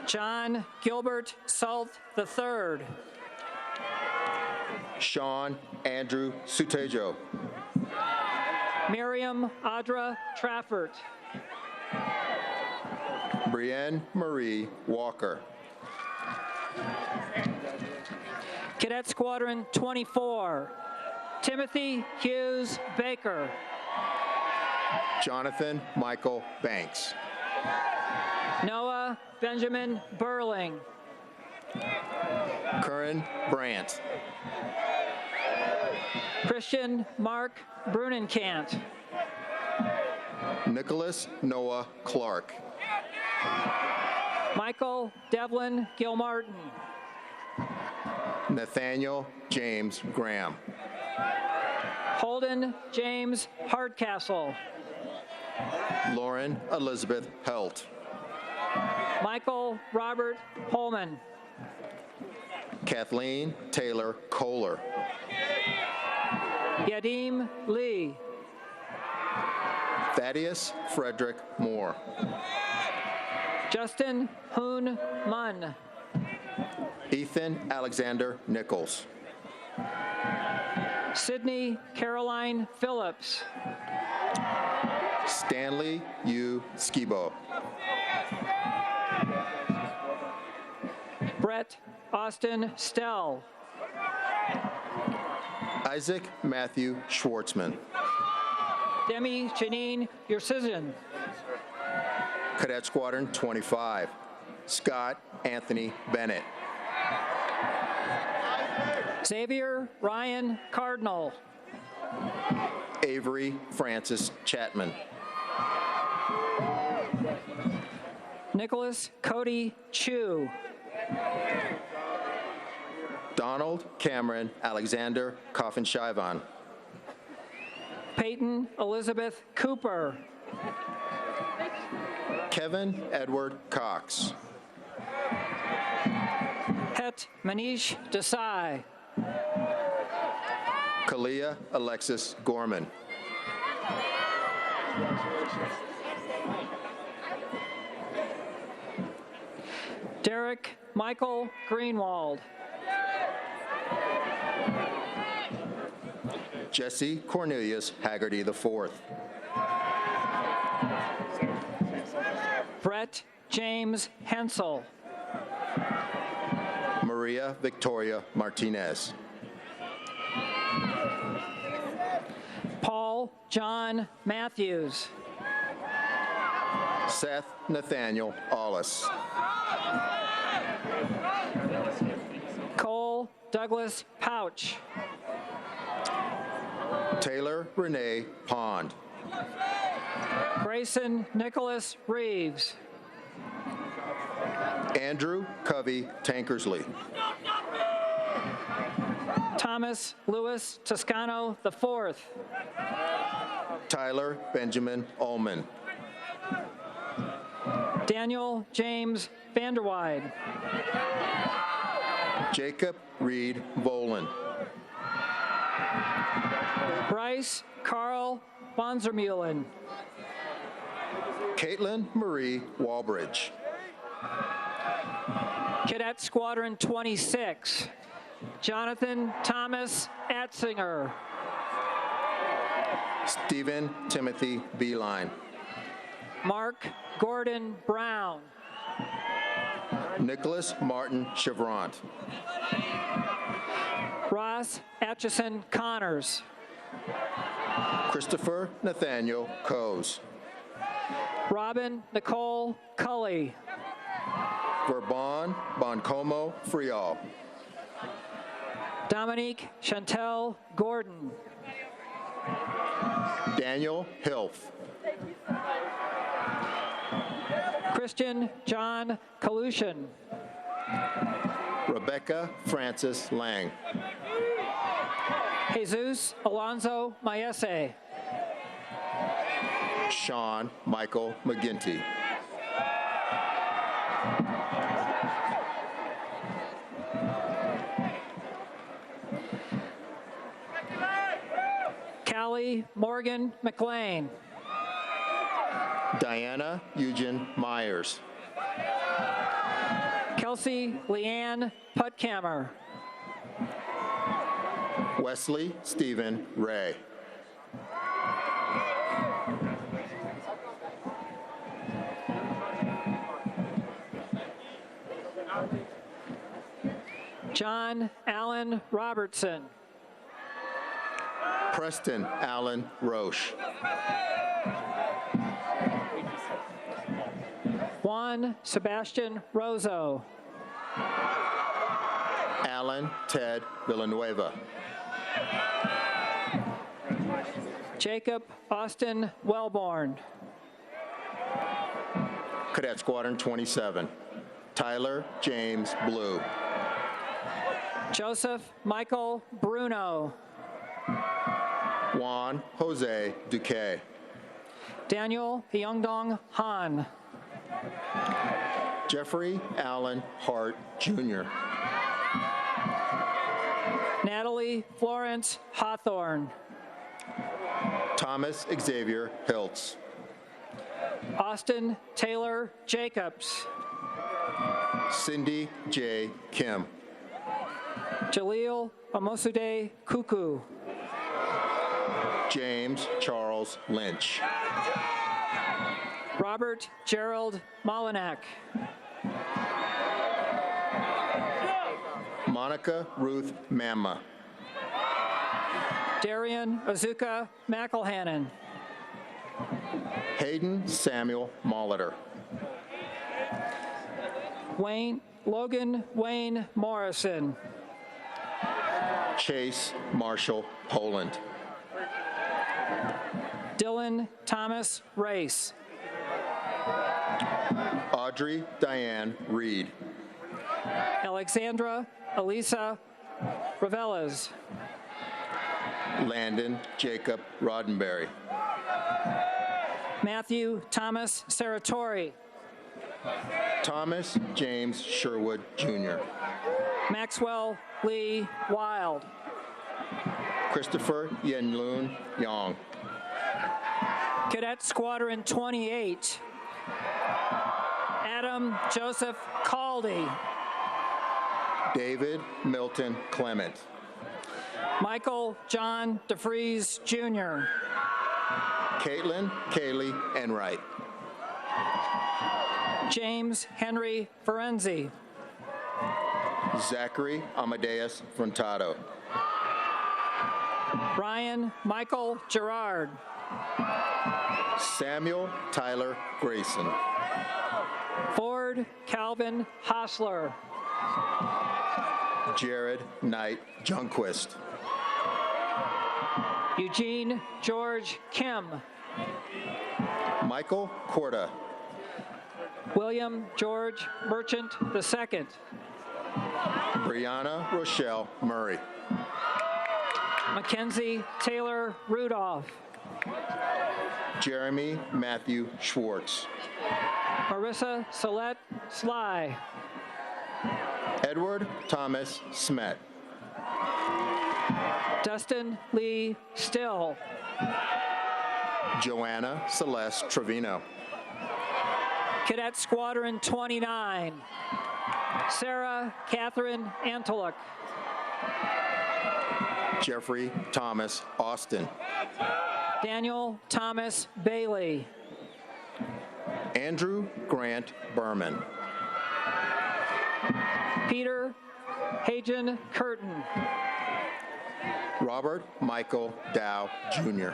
John Gilbert Salt III. Sean Andrew Sutejo. Miriam Audra Trafford. Brienne Marie Walker. Cadet Squadron 24. Timothy Hughes Baker. Jonathan Michael Banks. Noah Benjamin Burling. Curran Brandt. Christian Mark Brunenkant. Nicholas Noah Clark. Michael Devlin Gilmartin. Nathaniel James Graham. Holden James Hardcastle. Lauren Elizabeth Helt. Michael Robert Holman. Kathleen Taylor Kohler. Yadim Lee. Thaddeus Frederick Moore. Justin Hoon Munn. Ethan Alexander Nichols. Sydney Caroline Phillips. Stanley U. Skibo. Brett Austin Stell. Isaac Matthew Schwartzman. Demi Janine Yersizian. Cadet Squadron 25. Scott Anthony Bennett. Xavier Ryan Cardinal. Avery Francis Chapman. Nicholas Cody Chu. Donald Cameron Alexander Coffin-Shivon. Peyton Elizabeth Cooper. Kevin Edward Cox. Het Manish Desai. Kalia Alexis Gorman. Derek Michael Greenwald. Jesse Cornelius Haggerty IV. Brett James Hensel. Maria Victoria Martinez. Paul John Matthews. Seth Nathaniel Allis. Cole Douglas Pouch. Taylor Renee Pond. Grayson Nicholas Reeves. Andrew Covey Tankersley. Thomas Louis Toscano IV. Tyler Benjamin Ullman. Daniel James Vanderweide. Jacob Reed Volan. Bryce Carl Bonzermeulen. Caitlin Marie Walbridge. Cadet Squadron 26, Jonathan Thomas Atzinger. Stephen Timothy Beeline. Mark Gordon Brown. Nicholas Martin Chevrant. Ross Atchison Connors. Christopher Nathaniel Coes. Robin Nicole Cully. Verban Boncomo Frial. Dominique Chantel Gordon. Daniel Hilf. Christian John Kalushin. Rebecca Francis Lang. Jesus Alonzo Maese. Sean Michael McGinty. Callie Morgan McLean. Diana Eugen Myers. Kelsey Leanne Putkammer. Wesley Stephen Ray. John Allen Robertson. Preston Allen Roche. Juan Sebastian Rozo. Alan Ted Villanueva. Jacob Austin Wellborn. Cadet Squadron 27. Tyler James Blue. Joseph Michael Bruno. Juan Jose Duque. Daniel Hyungdong Han. Jeffrey Allen Hart Jr. Natalie Florence Hawthorne. Thomas Xavier Hiltz. Austin Taylor Jacobs. Cindy J. Kim. Jaleel Amosude Kuku. James Charles Lynch. Robert Gerald Molinak. Monica Ruth Mamma. Darian Azuka McElhannon. Hayden Samuel Molitor. Logan Wayne Morrison. Chase Marshall Poland. Dylan Thomas Race. Audrey Diane Reed. Alexandra Elisa Ravelas. Landon Jacob Roddenberry. Matthew Thomas Saratori. Thomas James Sherwood Jr. Maxwell Lee Wild. Christopher Yenlun Yong. Cadet Squadron 28. Adam Joseph Caldy. David Milton Clement. Michael John DeFries Jr. Caitlin Kaylee Enright. James Henry Ferenzi. Zachary Amadeus Frontado. Ryan Michael Gerard. Samuel Tyler Grayson. Ford Calvin Hostler. Jared Knight Junquist. Eugene George Kim. Michael Corda. William George Merchant II. Brianna Rochelle Murray. Mackenzie Taylor Rudolph. Jeremy Matthew Schwartz. Marissa Solette Sly. Edward Thomas Smet. Dustin Lee Still. Joanna Celeste Trevino. Cadet Squadron 29. Sarah Catherine Antoluk. Jeffrey Thomas Austin. Daniel Thomas Bailey. Andrew Grant Berman. Peter Hagen Curtin. Robert Michael Dow, Jr.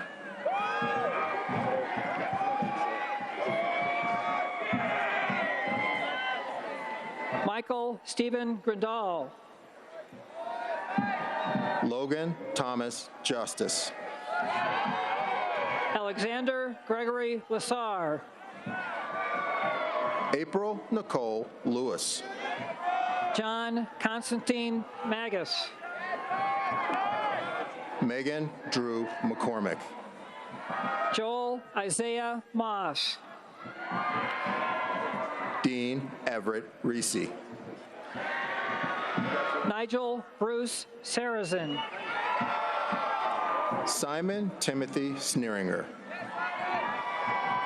Michael Stephen Grindal. Logan Thomas Justice. Alexander Gregory Lassar. April Nicole Lewis. John Constantine Magus. Megan Drew McCormick. Joel Isaiah Moss. Dean Everett Reese. Nigel Bruce Sarazin. Simon Timothy Sneeringer.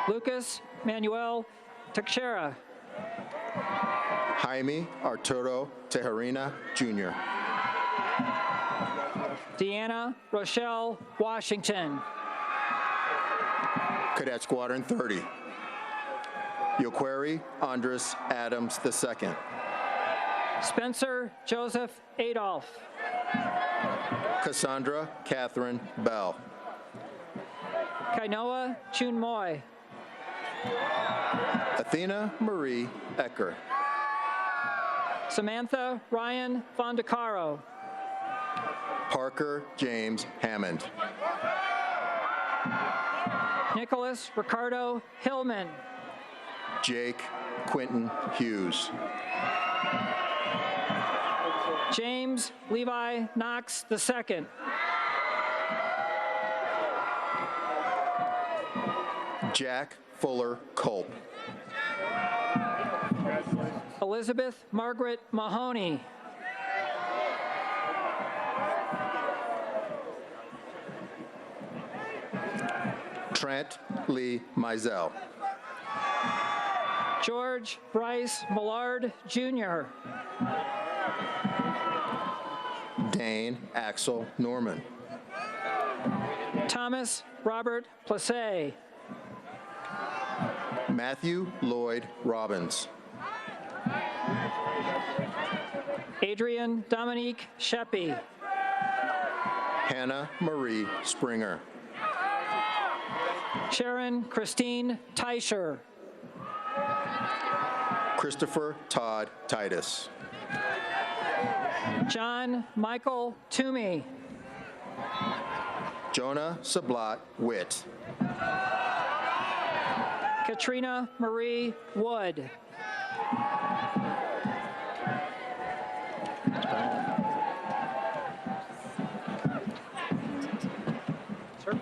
Lucas Manuel Teixeira. Jaime Arturo Tejerina, Jr. Deanna Rochelle Washington. Cadet Squadron 30. Yoqueri Andres Adams II. Spencer Joseph Adolph. Cassandra Catherine Bell. Kainoa Chunmoy. Athena Marie Ecker. Samantha Ryan Fondacaro. Parker James Hammond. Nicholas Ricardo Hillman. Jake Quinton Hughes. James Levi Knox II. Jack Fuller Culp. Elizabeth Margaret Mahoney. Trent Lee Mizell. George Bryce Millard Jr. Dane Axel Norman. Thomas Robert Plessé. Matthew Lloyd Robbins. Adrian Dominique Sheppy. Hannah Marie Springer. Sharon Christine Teicher. Christopher Todd Titus. John Michael Toomey. Jonah Sablat Witt. Katrina Marie Wood. Sir?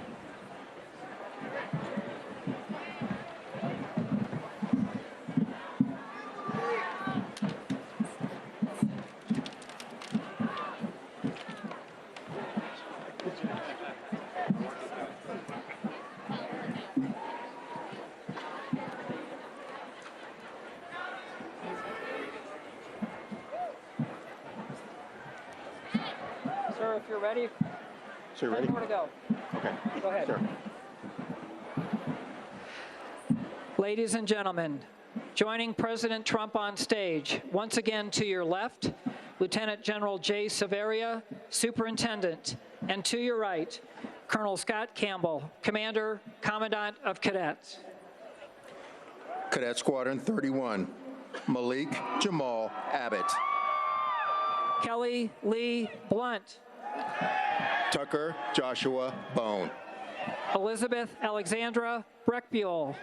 Sir, if you're ready, So you 10 ready? more to go. Okay. Go ahead. Sure. Ladies and gentlemen, joining President Trump on stage, once again to your left, Lieutenant General Jay Severia, Superintendent, and to your right, Colonel Scott Campbell, Commander, Commandant of Cadets. Cadet Squadron 31. Malik Jamal Abbott. Kelly Lee Blunt. Tucker Joshua Bone. Elizabeth Alexandra Breckbuell.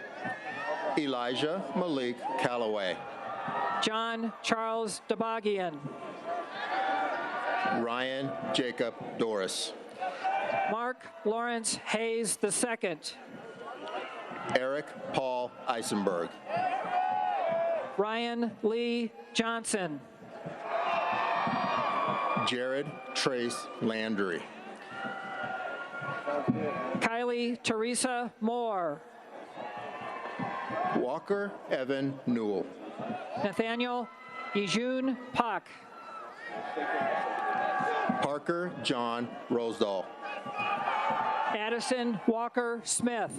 Elijah Malik Calloway. John Charles Dabagian. Ryan Jacob Doris. Mark Lawrence Hayes II. Eric Paul Eisenberg. Ryan Lee Johnson. Jared Trace Landry. Kylie Teresa Moore. Walker Evan Newell. Nathaniel Ijun Pak. Parker John Rosedal. Addison Walker Smith.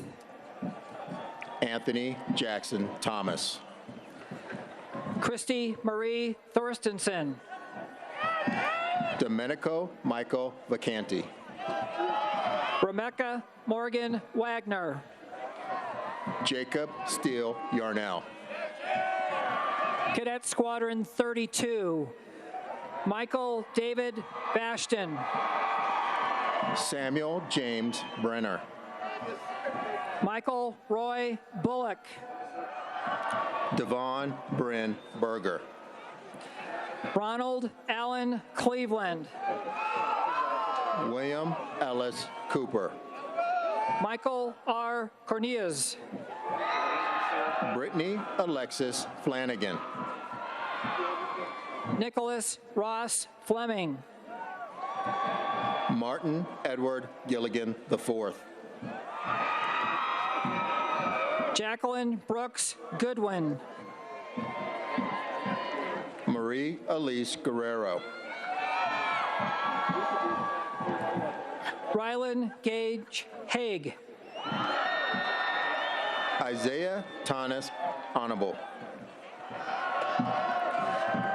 Anthony Jackson Thomas. Christy Marie Thorstensen. Domenico Michael Vacanti. Rebecca Morgan Wagner. Jacob Steele Yarnell. Cadet Squadron 32. Michael David Bashton. Samuel James Brenner. Michael Roy Bullock. Devon Bryn Berger. Ronald Allen Cleveland. William Ellis Cooper. Michael R. Cornelius. Brittany Alexis Flanagan. Nicholas Ross Fleming. Martin Edward Gilligan IV. Jacqueline Brooks Goodwin. Marie Elise Guerrero. Rylan Gage Haig. Isaiah Thomas Honorable.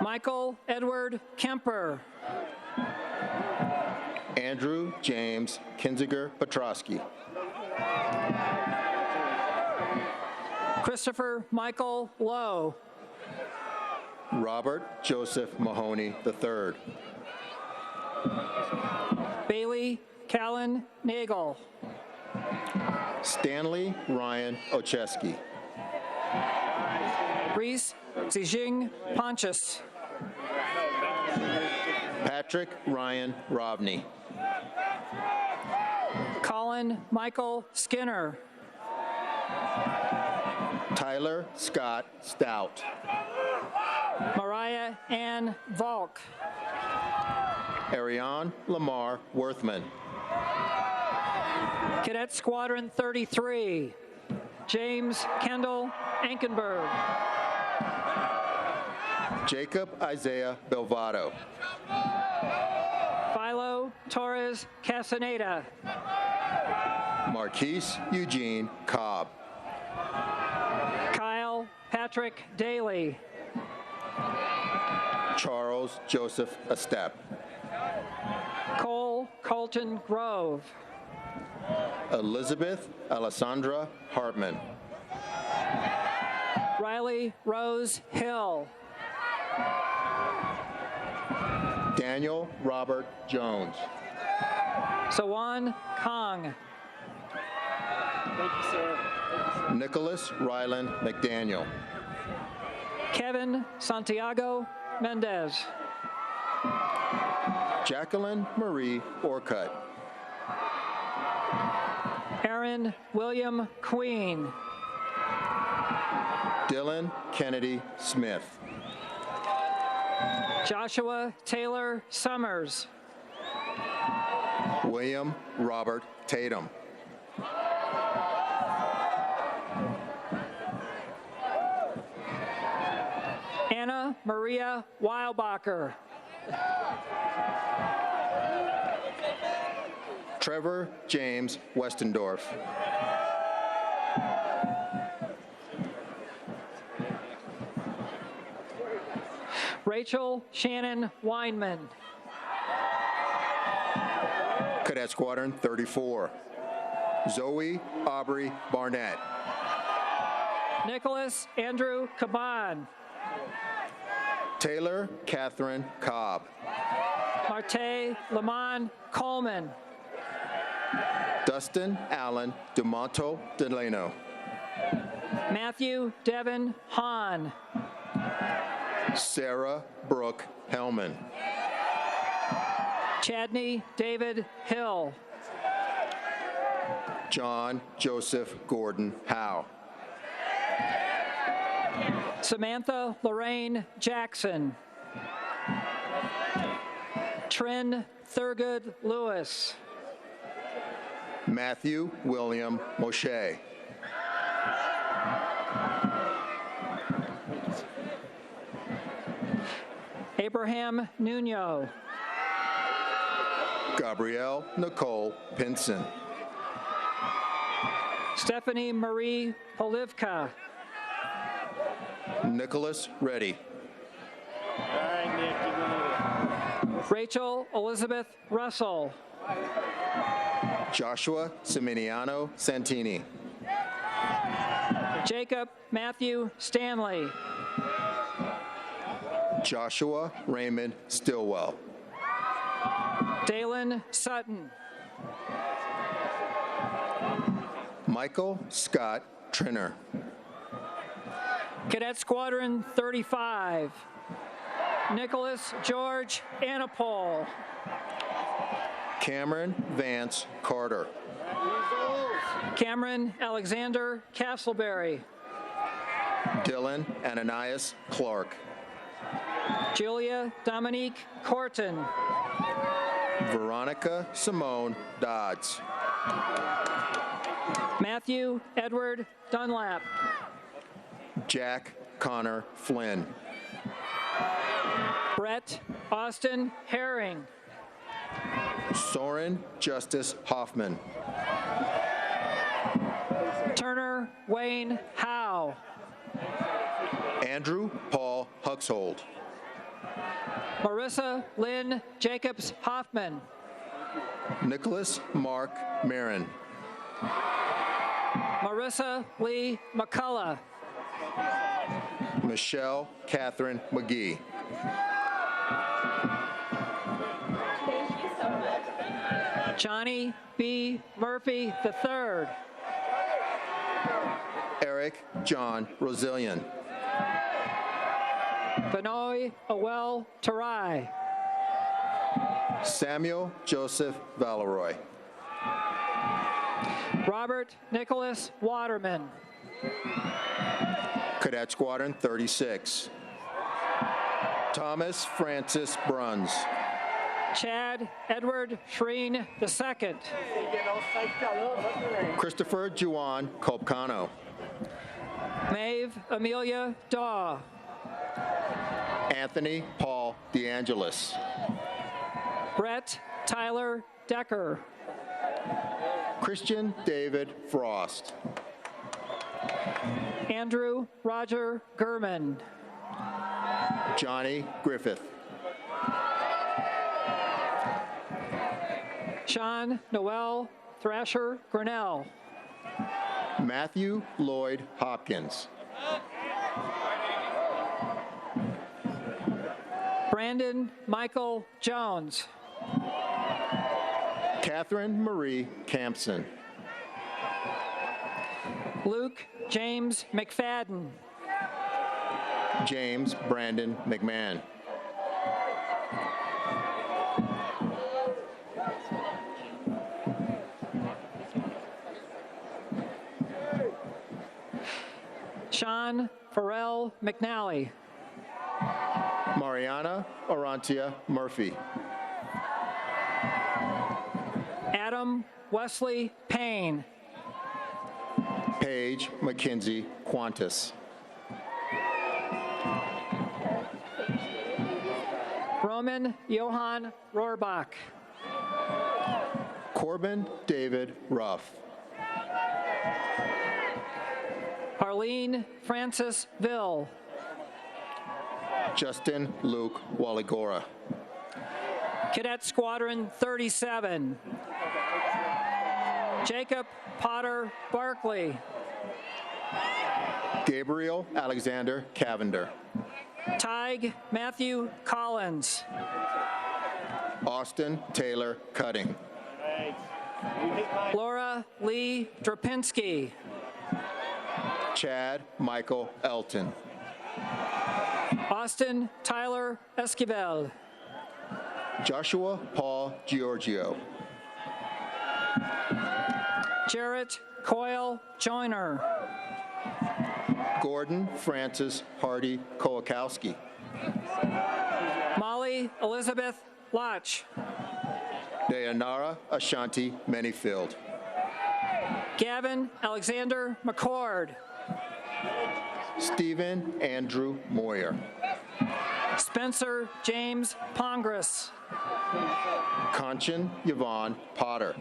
Michael Edward Kemper. Andrew James Kinziger Petrosky. Christopher Michael Lowe. Robert Joseph Mahoney III. Bailey Callan Nagel. Stanley Ryan Ocheski. Reese Zijing Pontius. Patrick Ryan Rovney. Colin Michael Skinner. Tyler Scott Stout. Mariah Ann Volk. Ariane Lamar Worthman. Cadet Squadron 33. James Kendall Ankenberg. Jacob Isaiah Belvado. Philo Torres Casaneda. Marquise Eugene Cobb. Kyle Patrick Daly. Charles Joseph Estep. Cole Colton Grove. Elizabeth Alessandra Hartman. Riley Rose Hill. Daniel Robert Jones. Sawan Kong. Thank you, sir. Nicholas Ryland McDaniel. Kevin Santiago Mendez. Jacqueline Marie Orcutt. Aaron William Queen. Dylan Kennedy Smith. Joshua Taylor Summers. William Robert Tatum. Anna Maria Weilbacher. Trevor James Westendorf. Rachel Shannon Weinman. Cadet Squadron 34. Zoe Aubrey Barnett. Nicholas Andrew Caban. Taylor Catherine Cobb. Marte Lamont Coleman. Dustin Allen DeMonto Delano. Matthew Devin Hahn. Sarah Brooke Hellman. Chadney David Hill. John Joseph Gordon Howe. Samantha Lorraine Jackson. Trin Thurgood Lewis. Matthew William Moshe. Abraham Nuno. Gabrielle Nicole Pinson. Stephanie Marie Polivka. Nicholas Reddy. All right, Nick, you made it. Rachel Elizabeth Russell. Joshua Siminiano Santini. Jacob Matthew Stanley. Joshua Raymond Stillwell. Dalen Sutton. Michael Scott Trinner. Cadet Squadron 35. Nicholas George Anapol. Cameron Vance Carter. Cameron Alexander Castleberry. Dylan Ananias Clark. Julia Dominique Corton. Veronica Simone Dodds. Matthew Edward Dunlap. Jack Connor Flynn. Brett Austin Herring. Soren Justice Hoffman. Turner Wayne Howe. Andrew Paul Huxhold. Marissa Lynn Jacobs Hoffman. Nicholas Mark Marin. Marissa Lee McCullough. Michelle Catherine McGee. Johnny B. Murphy III. Eric John Rosillian. Benoy Awel Tarai. Samuel Joseph Valeroy. Robert Nicholas Waterman. Cadet Squadron 36. Thomas Francis Bruns. Chad Edward Shreen II. Christopher Juan Colpcano. Maeve Amelia Daw. Anthony Paul DeAngelis. Brett Tyler Decker. Christian David Frost. Andrew Roger Gurman. Johnny Griffith. Sean Noel Thrasher Grinnell. Matthew Lloyd Hopkins. Brandon Michael Jones. Catherine Marie Campson. Luke James McFadden. James Brandon McMahon. Sean Farrell McNally. Mariana Orantia Murphy. Adam Wesley Payne. Paige McKenzie Qantas. Roman Johann Rohrbach. Corbin David Ruff. Arlene Francis Ville. Justin Luke Walligora. Cadet Squadron 37. Jacob Potter Barkley. Gabriel Alexander Cavender. Tig Matthew Collins. Austin Taylor Cutting. Laura Lee Drapinski. Chad Michael Elton. Austin Tyler Esquivel. Joshua Paul Giorgio. Jarrett Coyle Joyner. Gordon Francis Hardy Kołakowski. Molly Elizabeth Lotch. Dayanara Ashanti Manyfield. Gavin Alexander McCord. Stephen Andrew Moyer. Spencer James Pongras. Kanchan Yvonne Potter.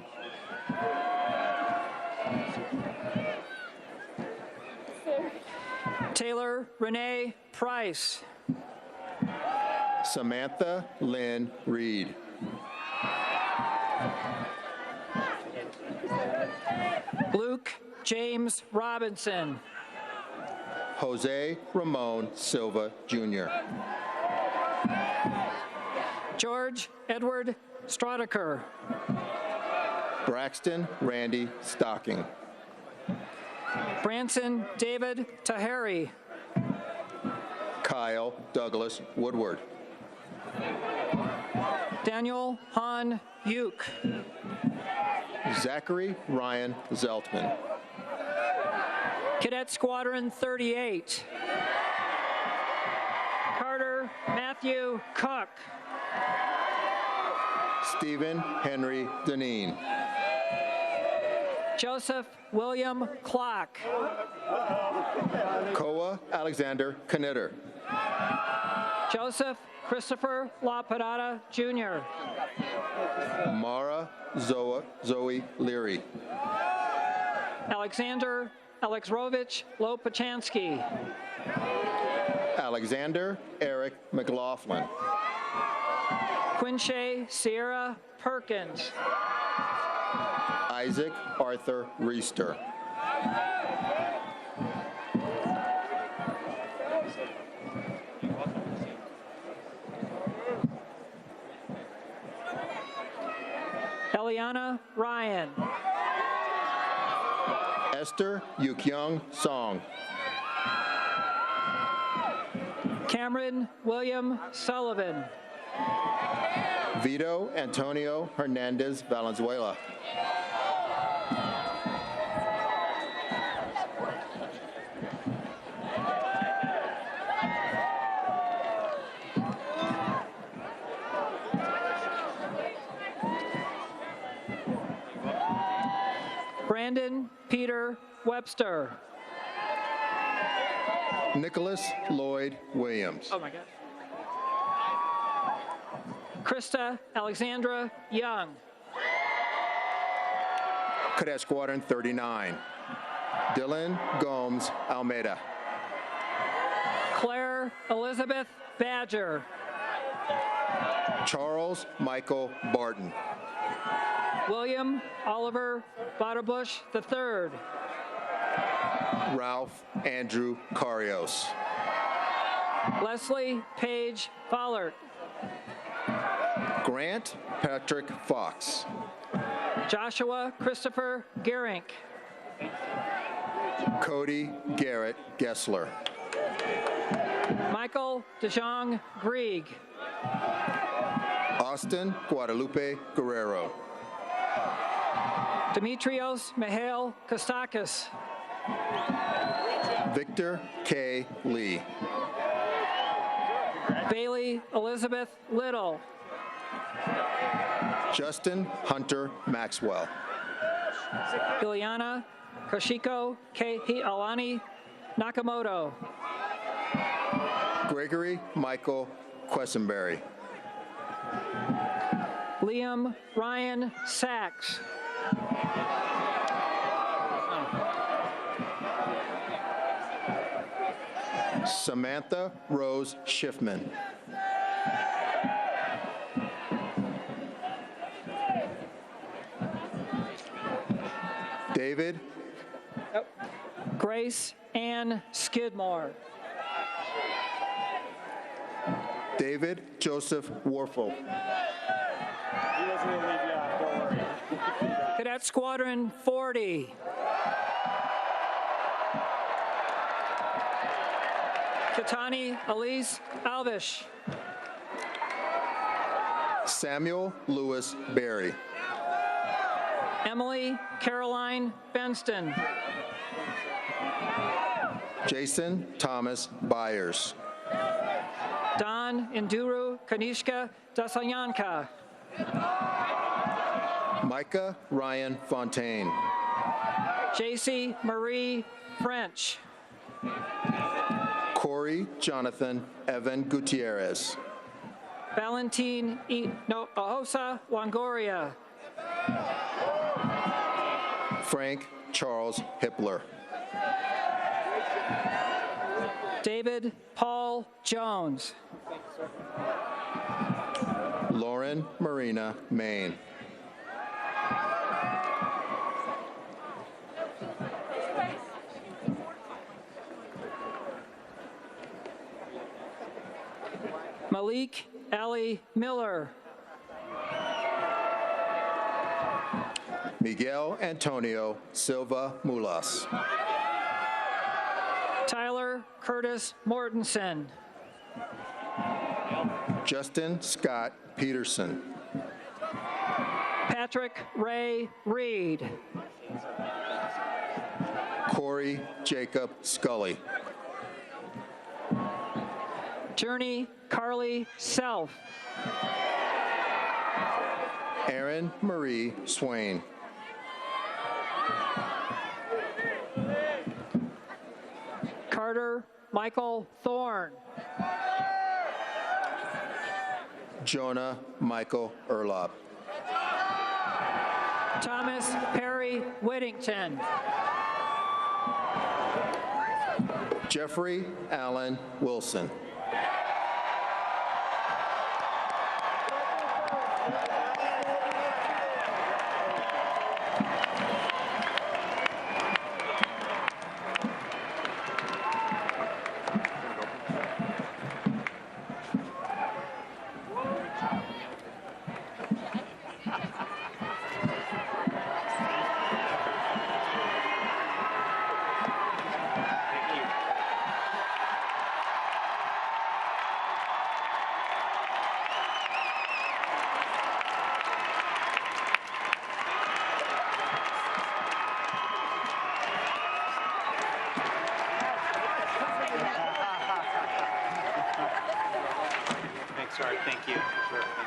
Taylor Renee Price. Samantha Lynn Reed. Luke James Robinson. Jose Ramon Silva Jr. George Edward Stradaker. Braxton Randy Stocking. Branson David Taheri. Kyle Douglas Woodward. Daniel Han Uke. Zachary Ryan Zeltman. Cadet Squadron 38. Carter Matthew Cook. Stephen Henry Deneen. Joseph William Clock. Koa Alexander Knitter. Joseph Christopher LaPadada Jr. Mara Zoe Leary. Alexander Alexrovich Lopachansky. Alexander Eric McLaughlin. Quinche Sierra Perkins. Isaac Arthur Reister. Eliana Ryan. Esther Yukyung Song. Cameron William Sullivan. Vito Antonio Hernandez Valenzuela. Brandon Peter Webster. Nicholas Lloyd Williams. Oh my God. Krista Alexandra Young. Cadet Squadron 39. Dylan Gomes Almeida. Claire Elizabeth Badger. Charles Michael Barton. William Oliver Butterbush III. Ralph Andrew Carios. Leslie Page Follert. Grant Patrick Fox. Joshua Christopher Gerink. Cody Garrett Gessler. Michael DeJong Grieg. Austin Guadalupe Guerrero. Demetrios Mihail Kostakis. Victor K. Lee. Bailey Elizabeth Little. Justin Hunter Maxwell. Ileana Koshiko Alani Nakamoto. Gregory Michael Quessenberry. Liam Ryan Sachs. Samantha Rose Schiffman. David Grace Ann Skidmore. David Joseph Warfel. He wasn't gonna leave you out, don't worry. Cadet Squadron 40. Katani Elise Alvish. Samuel Lewis Berry. Emily Caroline Benston. Jason Thomas Byers. Don Induru Kanishka Dasayanka. Micah Ryan Fontaine. JC Marie French. Corey Jonathan Evan Gutierrez. Valentin Ahosa Longoria. Frank Charles Hippler. David Paul Jones. Lauren Marina Main. Malik Ali Miller. Miguel Antonio Silva Mulas. Tyler Curtis Mortensen. Justin Scott Peterson. Patrick Ray Reed. Corey Jacob Scully. Journey Carly Self. Aaron Marie Swain. Carter Michael Thorne. Jonah Michael Erlop. Thomas Perry Whittington. Jeffrey Allen Wilson. Thanks, Art. Thank you. Sure.